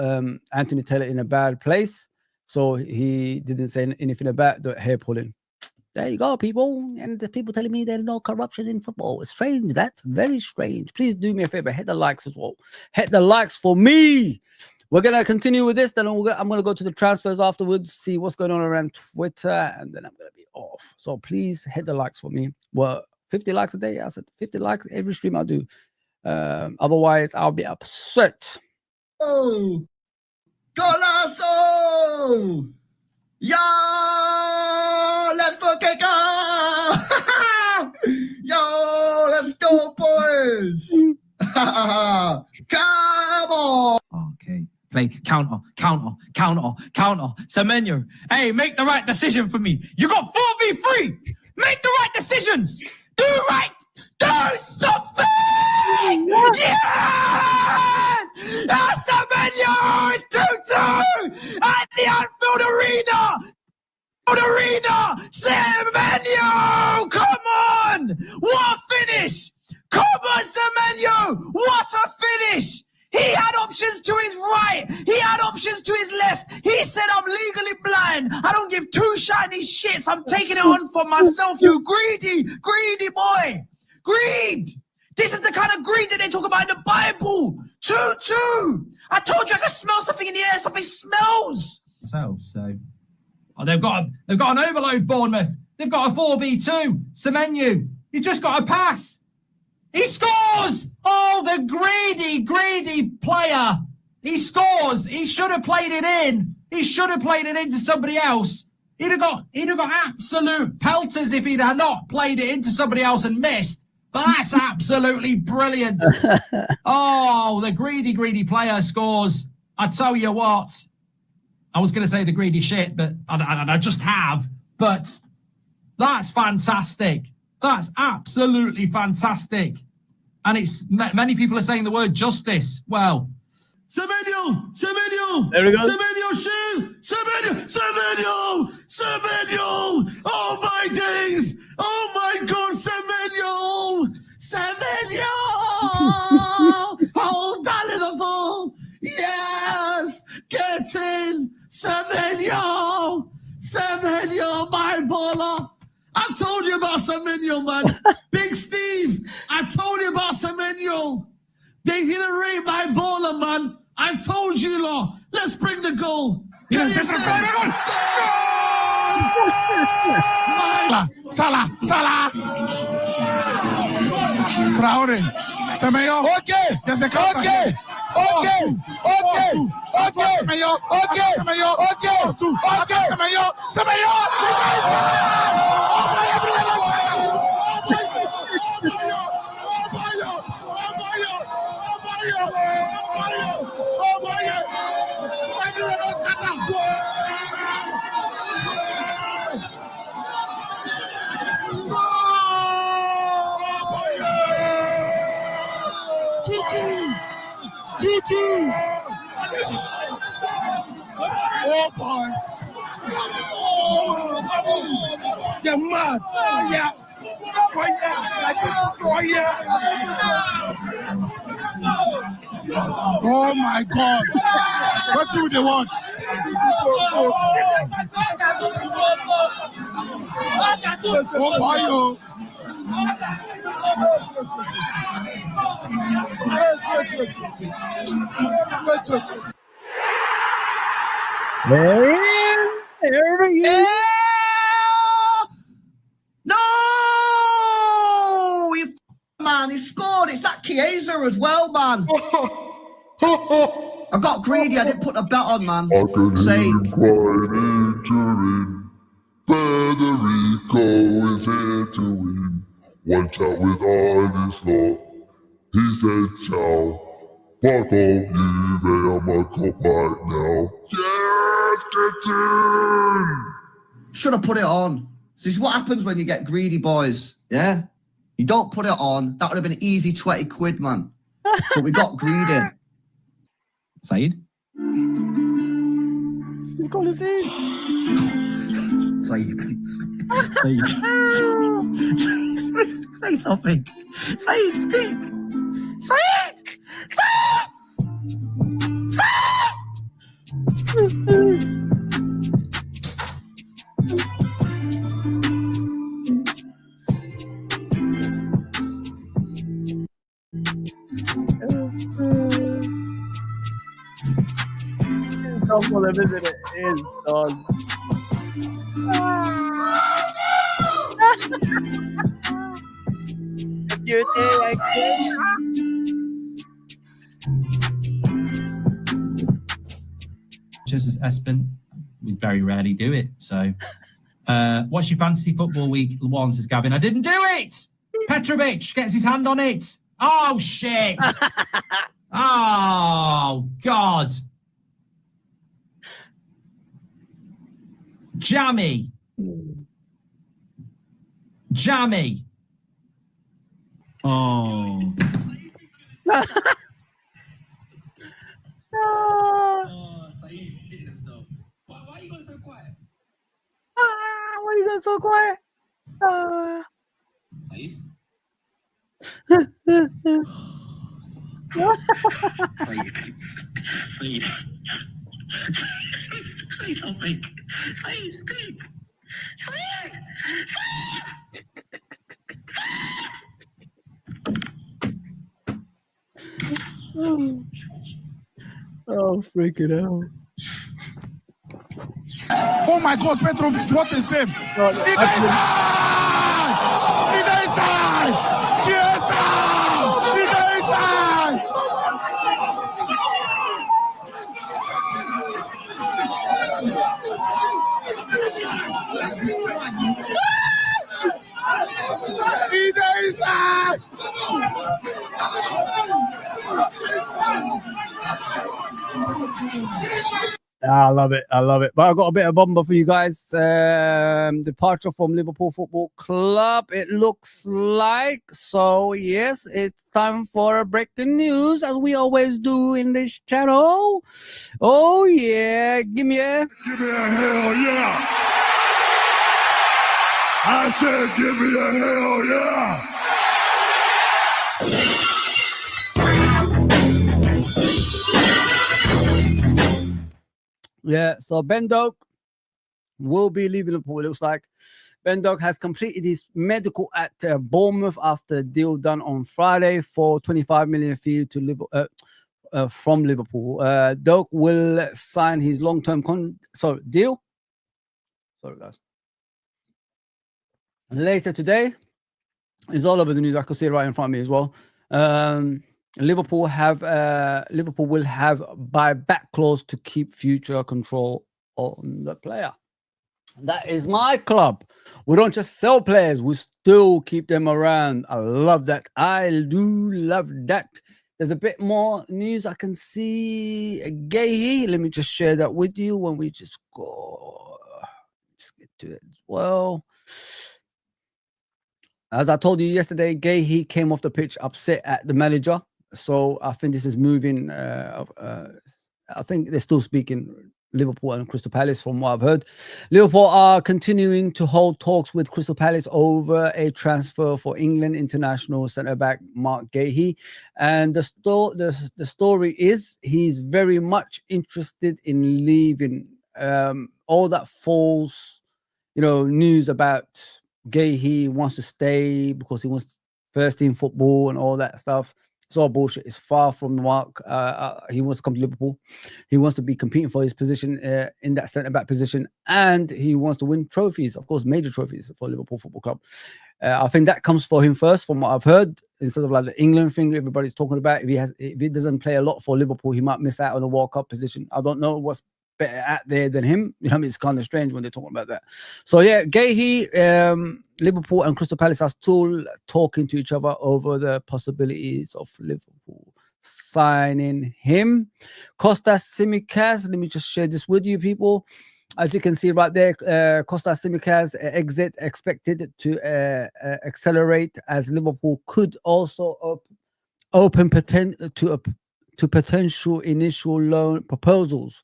Anthony Taylor in a bad place. So he didn't say anything about the hair pulling. There you go, people. And the people telling me there's no corruption in football. It's strange. That's very strange. Please do me a favor. Hit the likes as well. Hit the likes for me. We're going to continue with this. Then I'm going to go to the transfers afterwards, see what's going on around Twitter, and then I'm going to be off. So please hit the likes for me. Well, 50 likes a day. I said 50 likes every stream I do. Otherwise, I'll be upset. Oh, Golazo! Yo, let's fucking go! Yo, let's go, boys! Come on! Okay. Play counter. Semenyo, hey, make the right decision for me. You got 4v3. Make the right decisions. Do right. Do something. Yes! Semenyo is 2-2 at the Anfield Arena. Semenyo, come on! What a finish! Come on, Semenyo! What a finish! He had options to his right. He had options to his left. He said, I'm legally blind. I don't give two shiny shits. I'm taking it on for myself, you greedy boy. Greed. This is the kind of greed that they talk about in the Bible. 2-2. I told you I could smell something in the air. Something smells. So they've got an overload, Bournemouth. They've got a 4v2. Semenyo, he's just got a pass. He scores! Oh, the greedy player. He scores. He should have played it in. He should have played it into somebody else. He'd have got absolute pelters if he'd have not played it into somebody else and missed. But that's absolutely brilliant. Oh, the greedy player scores. I tell you what. I was going to say the greedy shit, but I just have. But that's fantastic. That's absolutely fantastic. And it's many people are saying the word justice. Well, Semenyo! There we go. Semenyo, shoot! Semenyo! Oh my days! Oh my God, Semenyo! Hold that Liverpool! Yes! Get in! Semenyo, my baller! I told you about Semenyo, man. Big Steve, I told you about Semenyo. They didn't rate my baller, man. I told you, Law. Let's bring the goal. Can you see? Salah. Traore. Semenyo. Okay. There's a counter. Okay. Semenyo. Oh boy! You're mad! Yeah! Oh my God! What do they want? Oh boy! There he is. No! Man, he scored. It's that Chiesa as well, man. I got greedy. I didn't put a bet on, man. I can hear him crying, entering. Federico is here to win. One chat with Anislaw. He said ciao. Fuck off, you, I'm a cop right now. Yes, get in! Should have put it on. This is what happens when you get greedy, boys. Yeah? You don't put it on. That would have been an easy 20 quid, man. But we got greedy. Said? You call us in. Said, please. Said. Say something. Said, speak. Said! done for them, isn't it? It's done. You think I can? Just as Espen, we very rarely do it. So, what's your fantasy football week one, says Gavin. I didn't do it. Petrovic gets his hand on it. Oh, shit. Oh, God. Jammy. Oh. Why are you going so quiet? Why are you going so quiet? Please don't think. Please think. Oh, freaking hell. Oh my God, Petrovic, what a save! Inside! Cheers now! Inside! Inside! I love it. I love it. But I've got a bit of bomber for you guys. Departure from Liverpool Football Club, it looks like. So, yes, it's time for a breaking news, as we always do in this channel. Oh, yeah. Give me a hell yeah! I said give me a hell yeah! Yeah, so Ben Doak will be leaving Liverpool, it looks like. Ben Doak has completed his medical at Bournemouth after a deal done on Friday for 25 million fee to from Liverpool. Doak will sign his long-term deal. Sorry, guys. Later today, it's all over the news. I can see it right in front of me as well. Liverpool will have buyback clause to keep future control on the player. That is my club. We don't just sell players, we still keep them around. I love that. I do love that. There's a bit more news I can see. Gahey, let me just share that with you when we just go. Just get to it as well. As I told you yesterday, Gahey came off the pitch upset at the manager. So I think this is moving. I think they're still speaking Liverpool and Crystal Palace from what I've heard. Liverpool are continuing to hold talks with Crystal Palace over a transfer for England international centre-back Mark Gahey. And the story is he's very much interested in leaving. All that false, news about Gahey wants to stay because he wants first team football and all that stuff. It's all bullshit. It's far from the mark. He wants to come to Liverpool. He wants to be competing for his position in that centre-back position, and he wants to win trophies, of course, major trophies for Liverpool Football Club. I think that comes for him first, from what I've heard, instead of like the England thing everybody's talking about. If he doesn't play a lot for Liverpool, he might miss out on a World Cup position. I don't know what's better at there than him. It's kind of strange when they're talking about that. So yeah, Gahey, Liverpool and Crystal Palace are still talking to each other over the possibilities of Liverpool signing him. Kostas Tsimikas, let me just share this with you, people. As you can see right there, Kostas Tsimikas' exit expected to accelerate, as Liverpool could also open to potential initial loan proposals.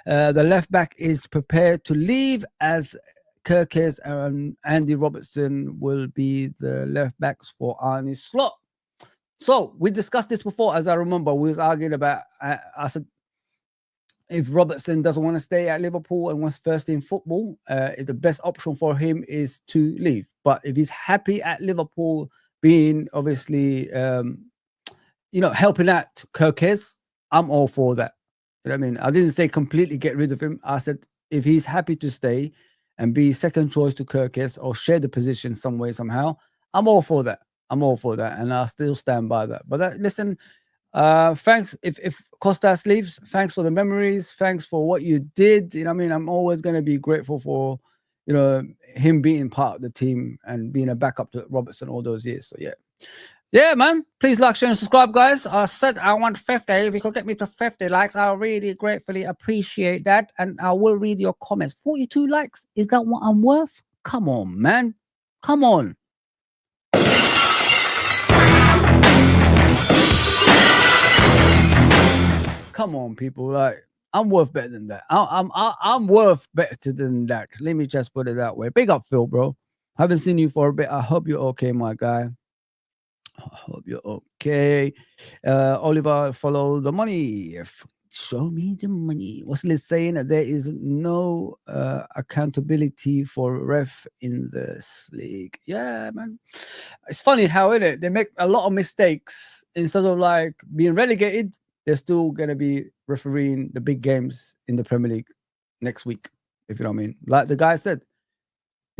The left back is prepared to leave, as Kirkes and Andy Robertson will be the left backs for Arne Slot. So we discussed this before, as I remember. We was arguing about, I said, if Robertson doesn't want to stay at Liverpool and wants first team football, the best option for him is to leave. But if he's happy at Liverpool, being obviously helping out Kirkes, I'm all for that. You know what I mean? I didn't say completely get rid of him. I said if he's happy to stay and be second choice to Kirkes or share the position some way, somehow, I'm all for that. I'm all for that. And I still stand by that. But listen, thanks. If Costas leaves, thanks for the memories. Thanks for what you did. You know what I mean? I'm always going to be grateful for, you know, him being part of the team and being a backup to Robertson all those years. So, yeah. Yeah, man. Please like, share, and subscribe, guys. I said I want 50. If you could get me to 50 likes, I'll really gratefully appreciate that. And I will read your comments. 42 likes. Is that what I'm worth? Come on, man. Come on. Come on, people. Like, I'm worth better than that. I'm worth better than that. Let me just put it that way. Big up, Phil, bro. Haven't seen you for a bit. I hope you're okay, my guy. I hope you're okay. Oliver, follow the money. Show me the money. What's Liz saying? There is no accountability for ref in this league. Yeah, man. It's funny how, in it, they make a lot of mistakes. Instead of like being relegated, they're still gonna be refereeing the big games in the Premier League next week, if you know what I mean. Like the guy said,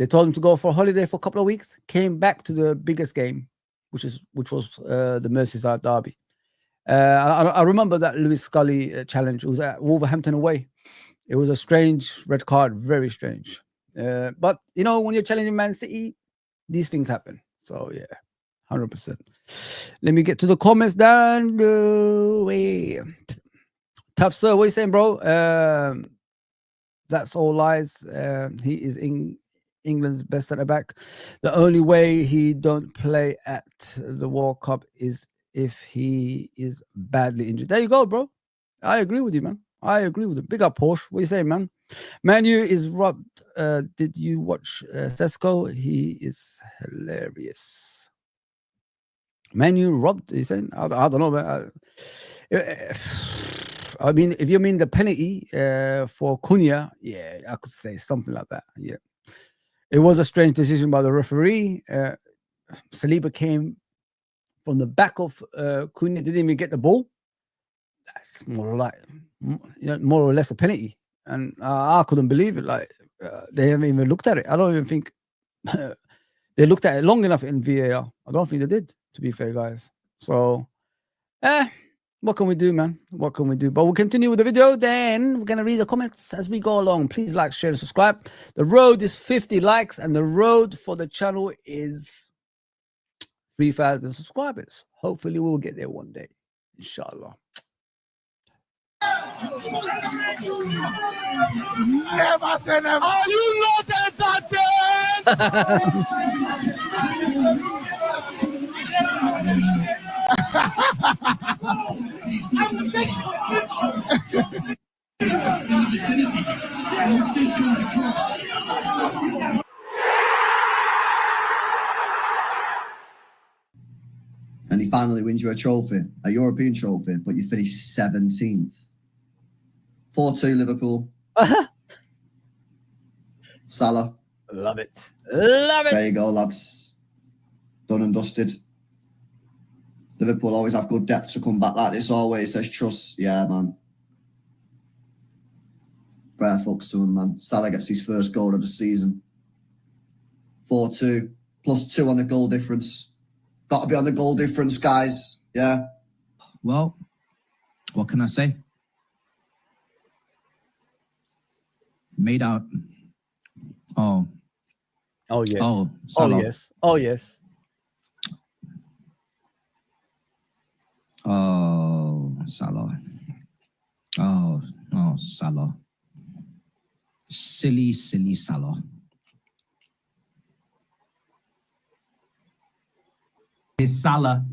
they told him to go for a holiday for a couple of weeks, came back to the biggest game, which was the Merseyside derby. I remember that Lewis Scully challenge. It was at Wolverhampton away. It was a strange red card, very strange. But you know, when you're challenging Man City, these things happen. So yeah, 100%. Let me get to the comments down the way. Tough sir, what are you saying, bro? That's all lies. He is England's best centre back. The only way he don't play at the World Cup is if he is badly injured. There you go, bro. I agree with you, man. I agree with you. Big up, Porsche. What are you saying, man? Manu is robbed. Did you watch Sesko? He is hilarious. Manu robbed. He's saying, I don't know, man. I mean, if you mean the penalty for Cunha, yeah, I could say something like that. Yeah. It was a strange decision by the referee. Saliba came from the back of Cunha, didn't even get the ball. That's more like, you know, more or less a penalty. And I couldn't believe it. Like, they haven't even looked at it. I don't even think they looked at it long enough in VAR. I don't think they did, to be fair, guys. So, what can we do, man? What can we do? But we'll continue with the video. Then we're going to read the comments as we go along. Please like, share, and subscribe. The road is 50 likes, and the road for the channel is 3,000 subscribers. Hopefully, we'll get there one day. Inshallah. Never say never. Are you not entertained? And he finally wins you a trophy, a European trophy, but you finish 17th. 4-2 Liverpool. Salah. Love it. Love it. There you go, lads. Done and dusted. Liverpool always have good depth to come back like this. Always says trust. Yeah, man. Fair fucks to him, man. Salah gets his first goal of the season. 4-2. +2 on the goal difference. Got to be on the goal difference, guys. Yeah. Well, what can I say? Made out. Oh. Oh, yes. Oh, Salah. Oh, yes. Oh, yes. Oh, Salah. Oh, Salah. Silly Salah. It's Salah.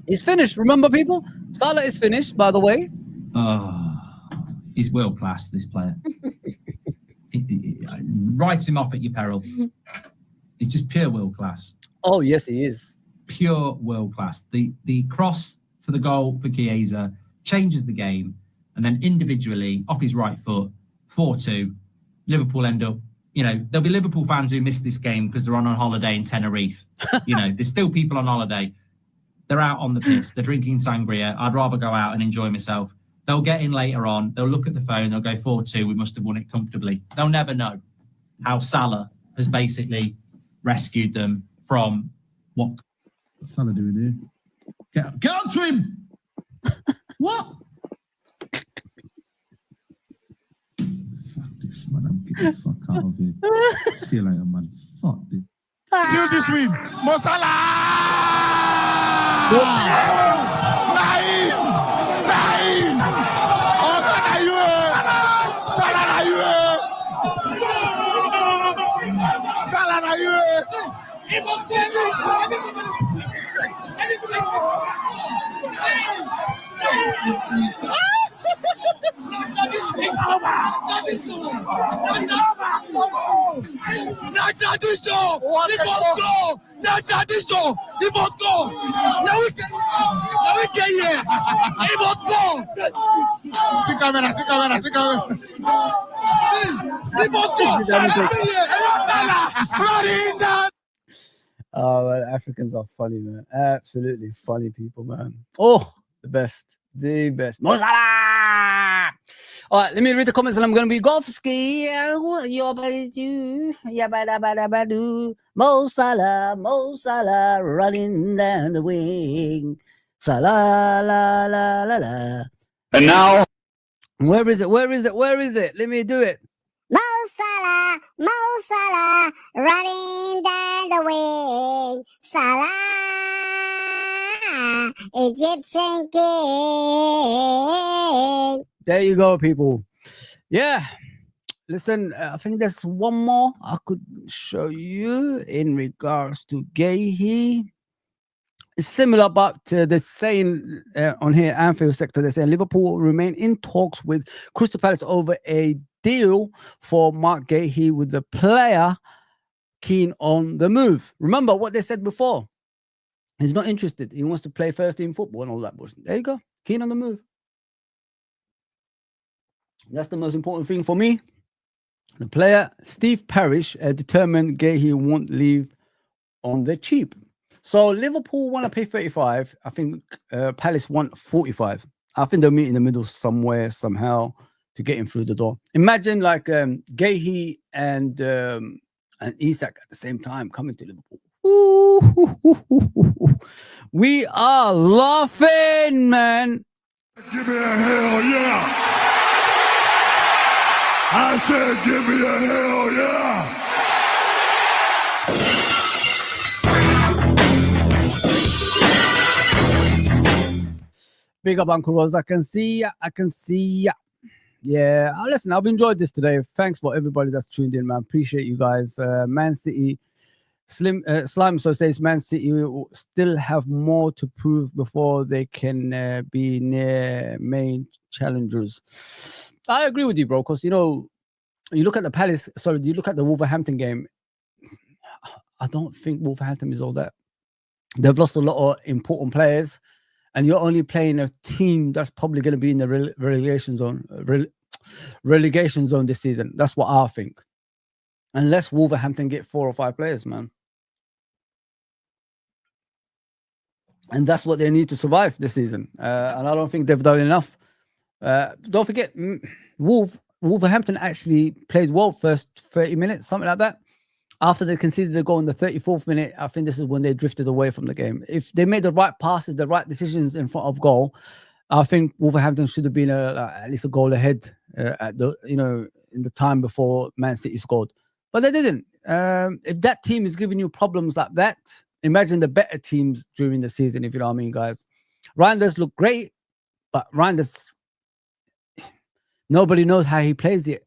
He's finished. Remember, people? Salah is finished, by the way. Oh, he's world class, this player. Write him off at your peril. It's just pure world class. Oh, yes, he is. Pure world class. The cross for the goal for Chiesa changes the game, and then individually, off his right foot, 4-2, Liverpool end up, you know, there'll be Liverpool fans who miss this game because they're on holiday in Tenerife. You know, there's still people on holiday. They're out on the piss. They're drinking sangria. I'd rather go out and enjoy myself. They'll get in later on. They'll look at the phone. They'll go 4-2. We must have won it comfortably. They'll never know how Salah has basically rescued them from what. What's Salah doing here? Get on to him! What? Fuck this, man. I'm getting the fuck out of here. See you later, man. Fuck this. See this win. Mo Salah! Naim! Oh, God, are you Salah, are you Salah, are you Oh, man, Africans are funny, man. Absolutely funny people, man. Oh, the best. The best. Mo Salah! All right, let me read the comments and I'm going to be Golfski. Mo Salah, running down the wing. Salah, la, la, la, la. And now, Where is it? Let me do it. Mo Salah, running down the wing. Salah, Egyptian king. There you go, people. Yeah. Listen, I think there's one more I could show you in regards to Gahey. It's similar, but they're saying on here, Anfield sector, they're saying Liverpool remain in talks with Crystal Palace over a deal for Mark Gahey, with the player keen on the move. Remember what they said before. He's not interested. He wants to play first team football and all that bullshit. There you go. Keen on the move. That's the most important thing for me. The player, Steve Parish, determined Gahey won't leave on the cheap. So Liverpool want to pay 35. I think Palace want 45. I think they'll meet in the middle somewhere, somehow, to get him through the door. Imagine like Gahey and Isak at the same time coming to Liverpool. Ooh, we are laughing, man. Give me a hell yeah! I said, give me a hell yeah! Big up, Uncle Rose. I can see ya. Yeah, listen, I've enjoyed this today. Thanks for everybody that's tuned in, man. Appreciate you guys. Man City, Slime so says Man City will still have more to prove before they can be near main challengers. I agree with you, bro, because, you know, you look at the Palace, sorry, you look at the Wolverhampton game, I don't think Wolverhampton is all that. They've lost a lot of important players, and you're only playing a team that's probably going to be in the relegation zone this season. That's what I think. Unless Wolverhampton get 4 or 5 players, man. And that's what they need to survive this season. And I don't think they've done enough. Don't forget, Wolverhampton actually played well first 30 minutes, something like that. After they conceded the goal in the 34th minute, I think this is when they drifted away from the game. If they made the right passes, the right decisions in front of goal, I think Wolverhampton should have been at least a goal ahead at the, you know, in the time before Man City scored. But they didn't. If that team is giving you problems like that, imagine the better teams during the season, if you know what I mean, guys. Reinders look great, but Reinders, nobody knows how he plays it.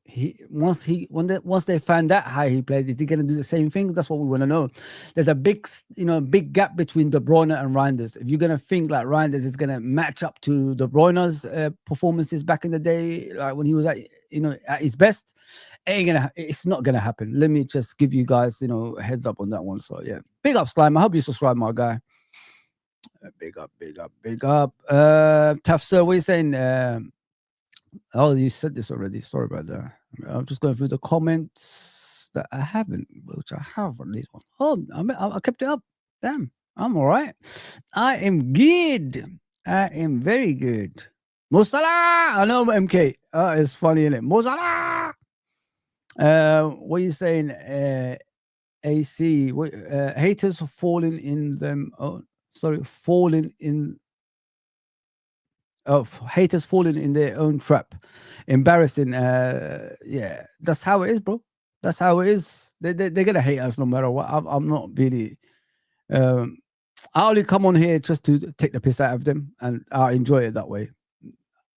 Once they find out how he plays, is he going to do the same thing? That's what we want to know. There's a big gap between De Bruyne and Reinders. If you're going to think like Reinders is going to match up to De Bruyne's performances back in the day, like when he was at his best, it's not gonna happen. Let me just give you guys, a heads up on that one. So yeah, big up, Slime. I hope you subscribe, my guy. Big up. Tough sir, what are you saying? Oh, you said this already. Sorry about that. I'm just going through the comments that I haven't, which I have on this one. Oh, I kept it up. Damn, I'm all right. I am good. I am very good. Mo Salah! I know MK. It's funny, isn't it? Mo Salah! What are you saying? AC. Haters falling in them. Oh, sorry, falling in. Haters falling in their own trap. Embarrassing. Yeah, that's how it is, bro. That's how it is. They're gonna hate us no matter what. I'm not really. I only come on here just to take the piss out of them, and I enjoy it that way.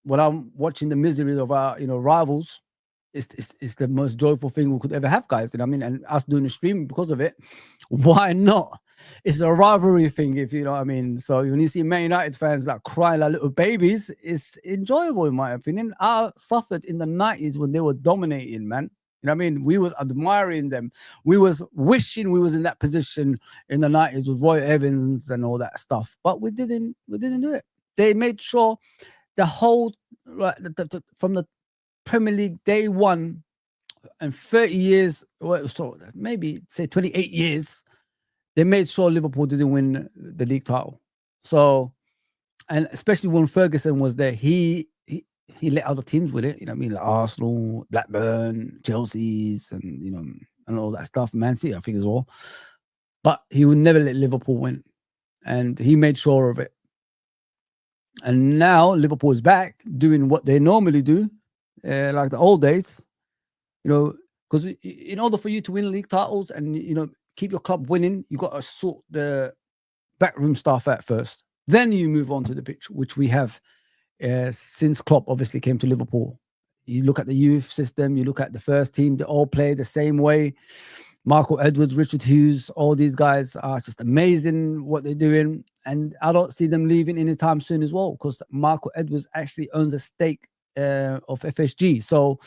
When I'm watching the misery of our, rivals, it's the most joyful thing we could ever have, guys. You know what I mean? And us doing the stream because of it, why not? It's a rivalry thing, if you know what I mean. So when you see Man United fans like crying like little babies, it's enjoyable in my opinion. I suffered in the 90s when they were dominating, man. You know what I mean? We was admiring them. We was wishing we was in that position in the 90s with Roy Evans and all that stuff. But we didn't do it. They made sure the whole from the Premier League day one and 30 years, well, so maybe say 28 years, they made sure Liverpool didn't win the league title. So, and especially when Ferguson was there, he let other teams with it. You know what I mean? Like Arsenal, Blackburn, Chelsea's, and and all that stuff. Man City, I think, as well. But he would never let Liverpool win, and he made sure of it. And now Liverpool is back doing what they normally do, like the old days. Because in order for you to win league titles and keep your club winning, you got to sort the backroom stuff out first. Then you move on to the pitch, which we have since Klopp obviously came to Liverpool. You look at the youth system, you look at the first team, they all play the same way. Michael Edwards, Richard Hughes, all these guys are just amazing what they're doing. And I don't see them leaving anytime soon as well, because Michael Edwards actually owns a stake of FSG. So,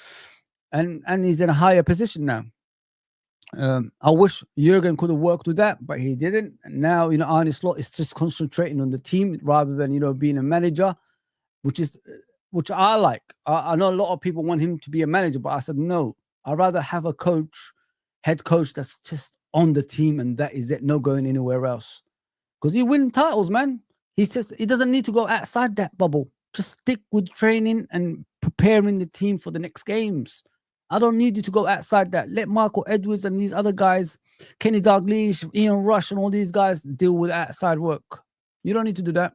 and he's in a higher position now. I wish Jurgen could have worked with that, but he didn't. And now, Arne Slot is just concentrating on the team rather than, being a manager, which I like. I know a lot of people want him to be a manager, but I said, no, I'd rather have a head coach that's just on the team, and that is it, no going anywhere else. Because you win titles, man. He doesn't need to go outside that bubble. Just stick with training and preparing the team for the next games. I don't need you to go outside that. Let Michael Edwards and these other guys, Kenny Dalglish, Ian Rush, and all these guys deal with outside work. You don't need to do that.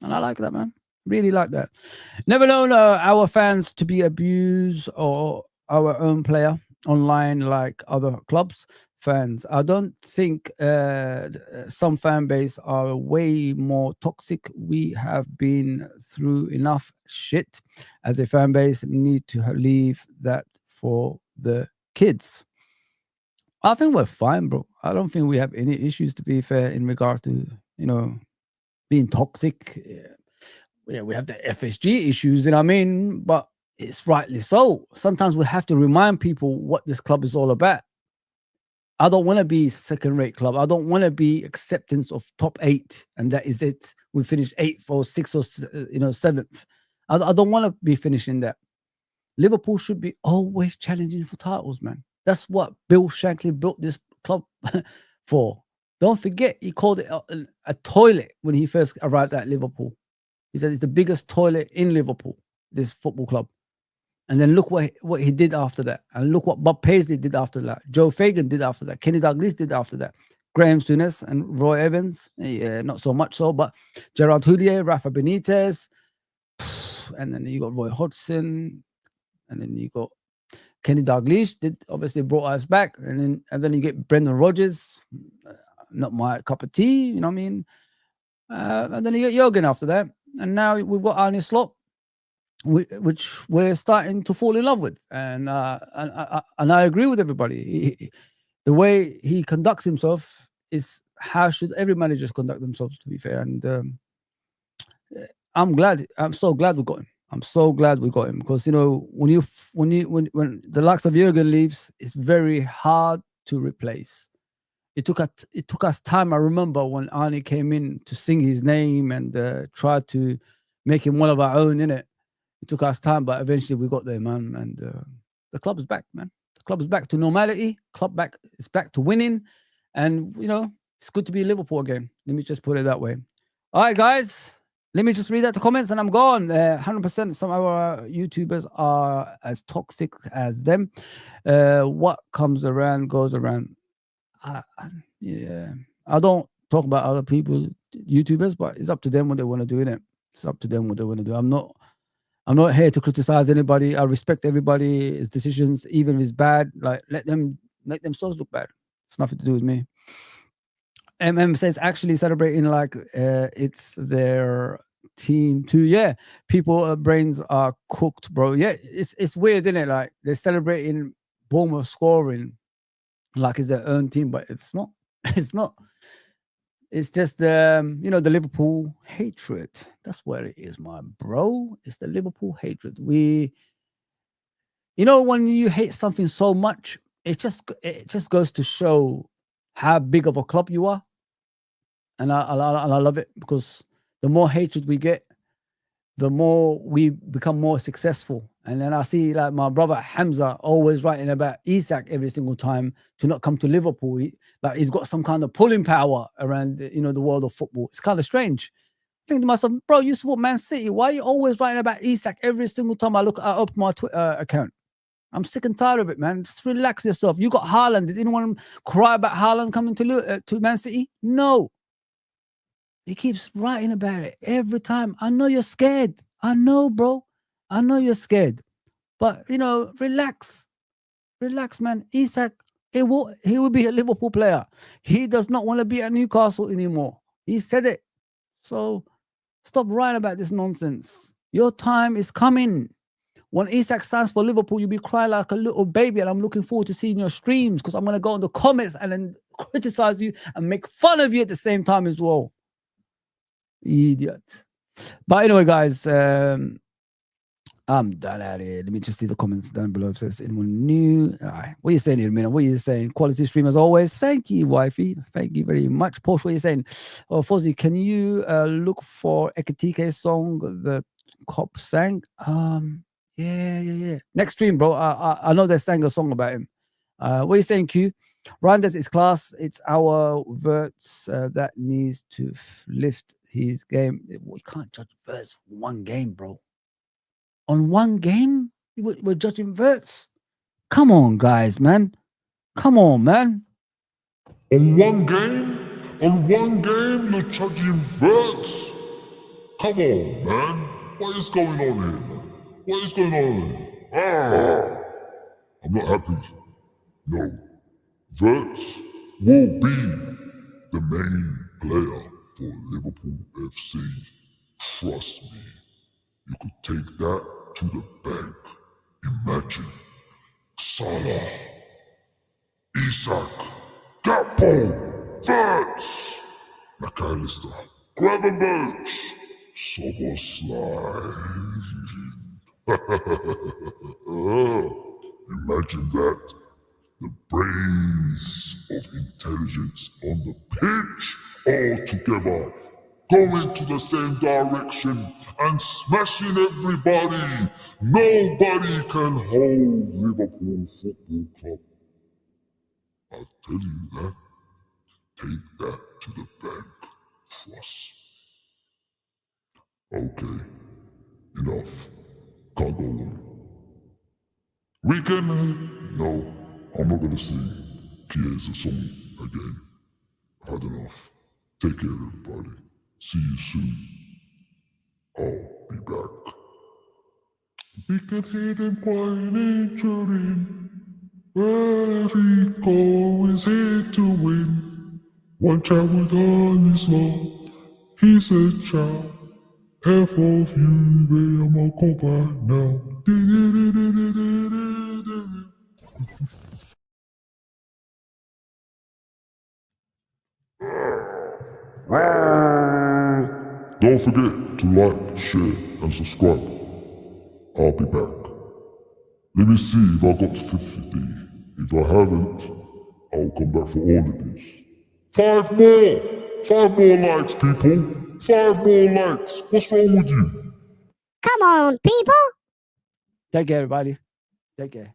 And I like that, man. Really like that. Never known our fans to be abused or our own player online like other clubs fans. I don't think some fan base are way more toxic. We have been through enough shit as a fan base. Need to leave that for the kids. I think we're fine, bro. I don't think we have any issues, to be fair, in regard to being toxic. Yeah, we have the FSG issues, you know what I mean? But it's rightly so. Sometimes we have to remind people what this club is all about. I don't want to be second-rate club. I don't want to be acceptance of top 8, and that is it. We finish 8th or 6th or 7th. I don't want to be finishing that. Liverpool should be always challenging for titles, man. That's what Bill Shankly built this club for. Don't forget, he called it a toilet when he first arrived at Liverpool. He said it's the biggest toilet in Liverpool, this football club. And then look what he did after that. And look what Bob Paisley did after that. Joe Fagan did after that. Kenny Dalglish did after that. Graham Souness and Roy Evans. Yeah, not so much so, but Gerard Houllier, Rafa Benitez. And then you got Roy Hodgson. And then you got Kenny Dalglish obviously brought us back. And then you get Brendan Rodgers. Not my cup of tea, you know what I mean? And then you get Jurgen after that. And now we've got Arne Slot, which we're starting to fall in love with. And I agree with everybody. The way he conducts himself is how should every manager conduct themselves, to be fair. And I'm so glad we got him. I'm so glad we got him, because when the likes of Jurgen leaves, it's very hard to replace. It took us time. I remember when Arnie came in to sing his name and tried to make him one of our own, innit? It took us time, but eventually we got there, man. And the club is back, man. The club is back to normality. It's back to winning. And, it's good to be Liverpool again. Let me just put it that way. All right, guys. Let me just read out the comments and I'm gone. 100% some of our YouTubers are as toxic as them. What comes around goes around. Yeah, I don't talk about other people, YouTubers, but it's up to them what they want to do, innit? It's up to them what they want to do. I'm not here to criticize anybody. I respect everybody's decisions, even if it's bad. Like let them themselves look bad. It's nothing to do with me. says actually celebrating like it's their team too. Yeah, people brains are cooked, bro. Yeah, it's weird, isn't it? Like they're celebrating Bournemouth scoring like it's their own team, but it's not. It's not. It's just the the Liverpool hatred. That's what it is, my bro. It's the Liverpool hatred. When you hate something so much, it just goes to show how big of a club you are. And I love it, because the more hatred we get, the more we become more successful. And then I see like my brother Hamza always writing about Isak every single time to not come to Liverpool. He's got some kind of pulling power around the world of football. It's kind of strange. I think to myself, bro, you support Man City. Why are you always writing about Isak every single time I open my Twitter account? I'm sick and tired of it, man. Just relax yourself. You got Haaland. Did anyone cry about Haaland coming to Man City? No. He keeps writing about it every time. I know you're scared. I know, bro. I know you're scared. But, relax. Relax, man. Isak, he will be a Liverpool player. He does not want to be at Newcastle anymore. He said it. So stop writing about this nonsense. Your time is coming. When Isak signs for Liverpool, you'll be crying like a little baby, and I'm looking forward to seeing your streams, because I'm going to go in the comments and then criticize you and make fun of you at the same time as well. Idiot. But anyway, guys, I'm done out here. Let me just see the comments down below. If there's anyone new. What are you saying here, man? What are you saying? Quality stream as always. Thank you, wifey. Thank you very much. Porsche, what are you saying? Oh, Fozi, can you look for Ekatike's song, The Cop Sang? Yeah. Next stream, bro. I know they sang a song about him. What are you saying, Q? Randers is class. It's our Verts that needs to lift his game. We can't judge Verts one game, bro. On one game, we're judging Verts. Come on, guys, man. Come on, man. On one game, you're judging Verts. Come on, man. What is going on here, man? What is going on here? I'm not happy. No. Verts will be the main player for Liverpool FC. Trust me. You could take that to the bank. Imagine Salah, Isak, Gakpo, Verts, McAllister, Gravenberch, Soboslai. Imagine that. The brains of intelligence on the pitch all together, going to the same direction and smashing everybody. Nobody can hold Liverpool Football Club. I'll tell you that. Take that to the bank. Trust me. Okay. Enough. Can't go on. Weekend? No. I'm not gonna sing Kia's song again. I've had enough. Take care, everybody. See you soon. I'll be back. We can hear them whining, chirping. Where he is here to win. One chat with honest law. He said, ciao. F of you, I'm a copper now. Don't forget to like, share, and subscribe. I'll be back. Let me see if I got to 50. If I haven't, I'll come back for all of this. 5 more! 5 more likes, people! 5 more likes! What's wrong with you? Come on, people. Take care, everybody. Take care.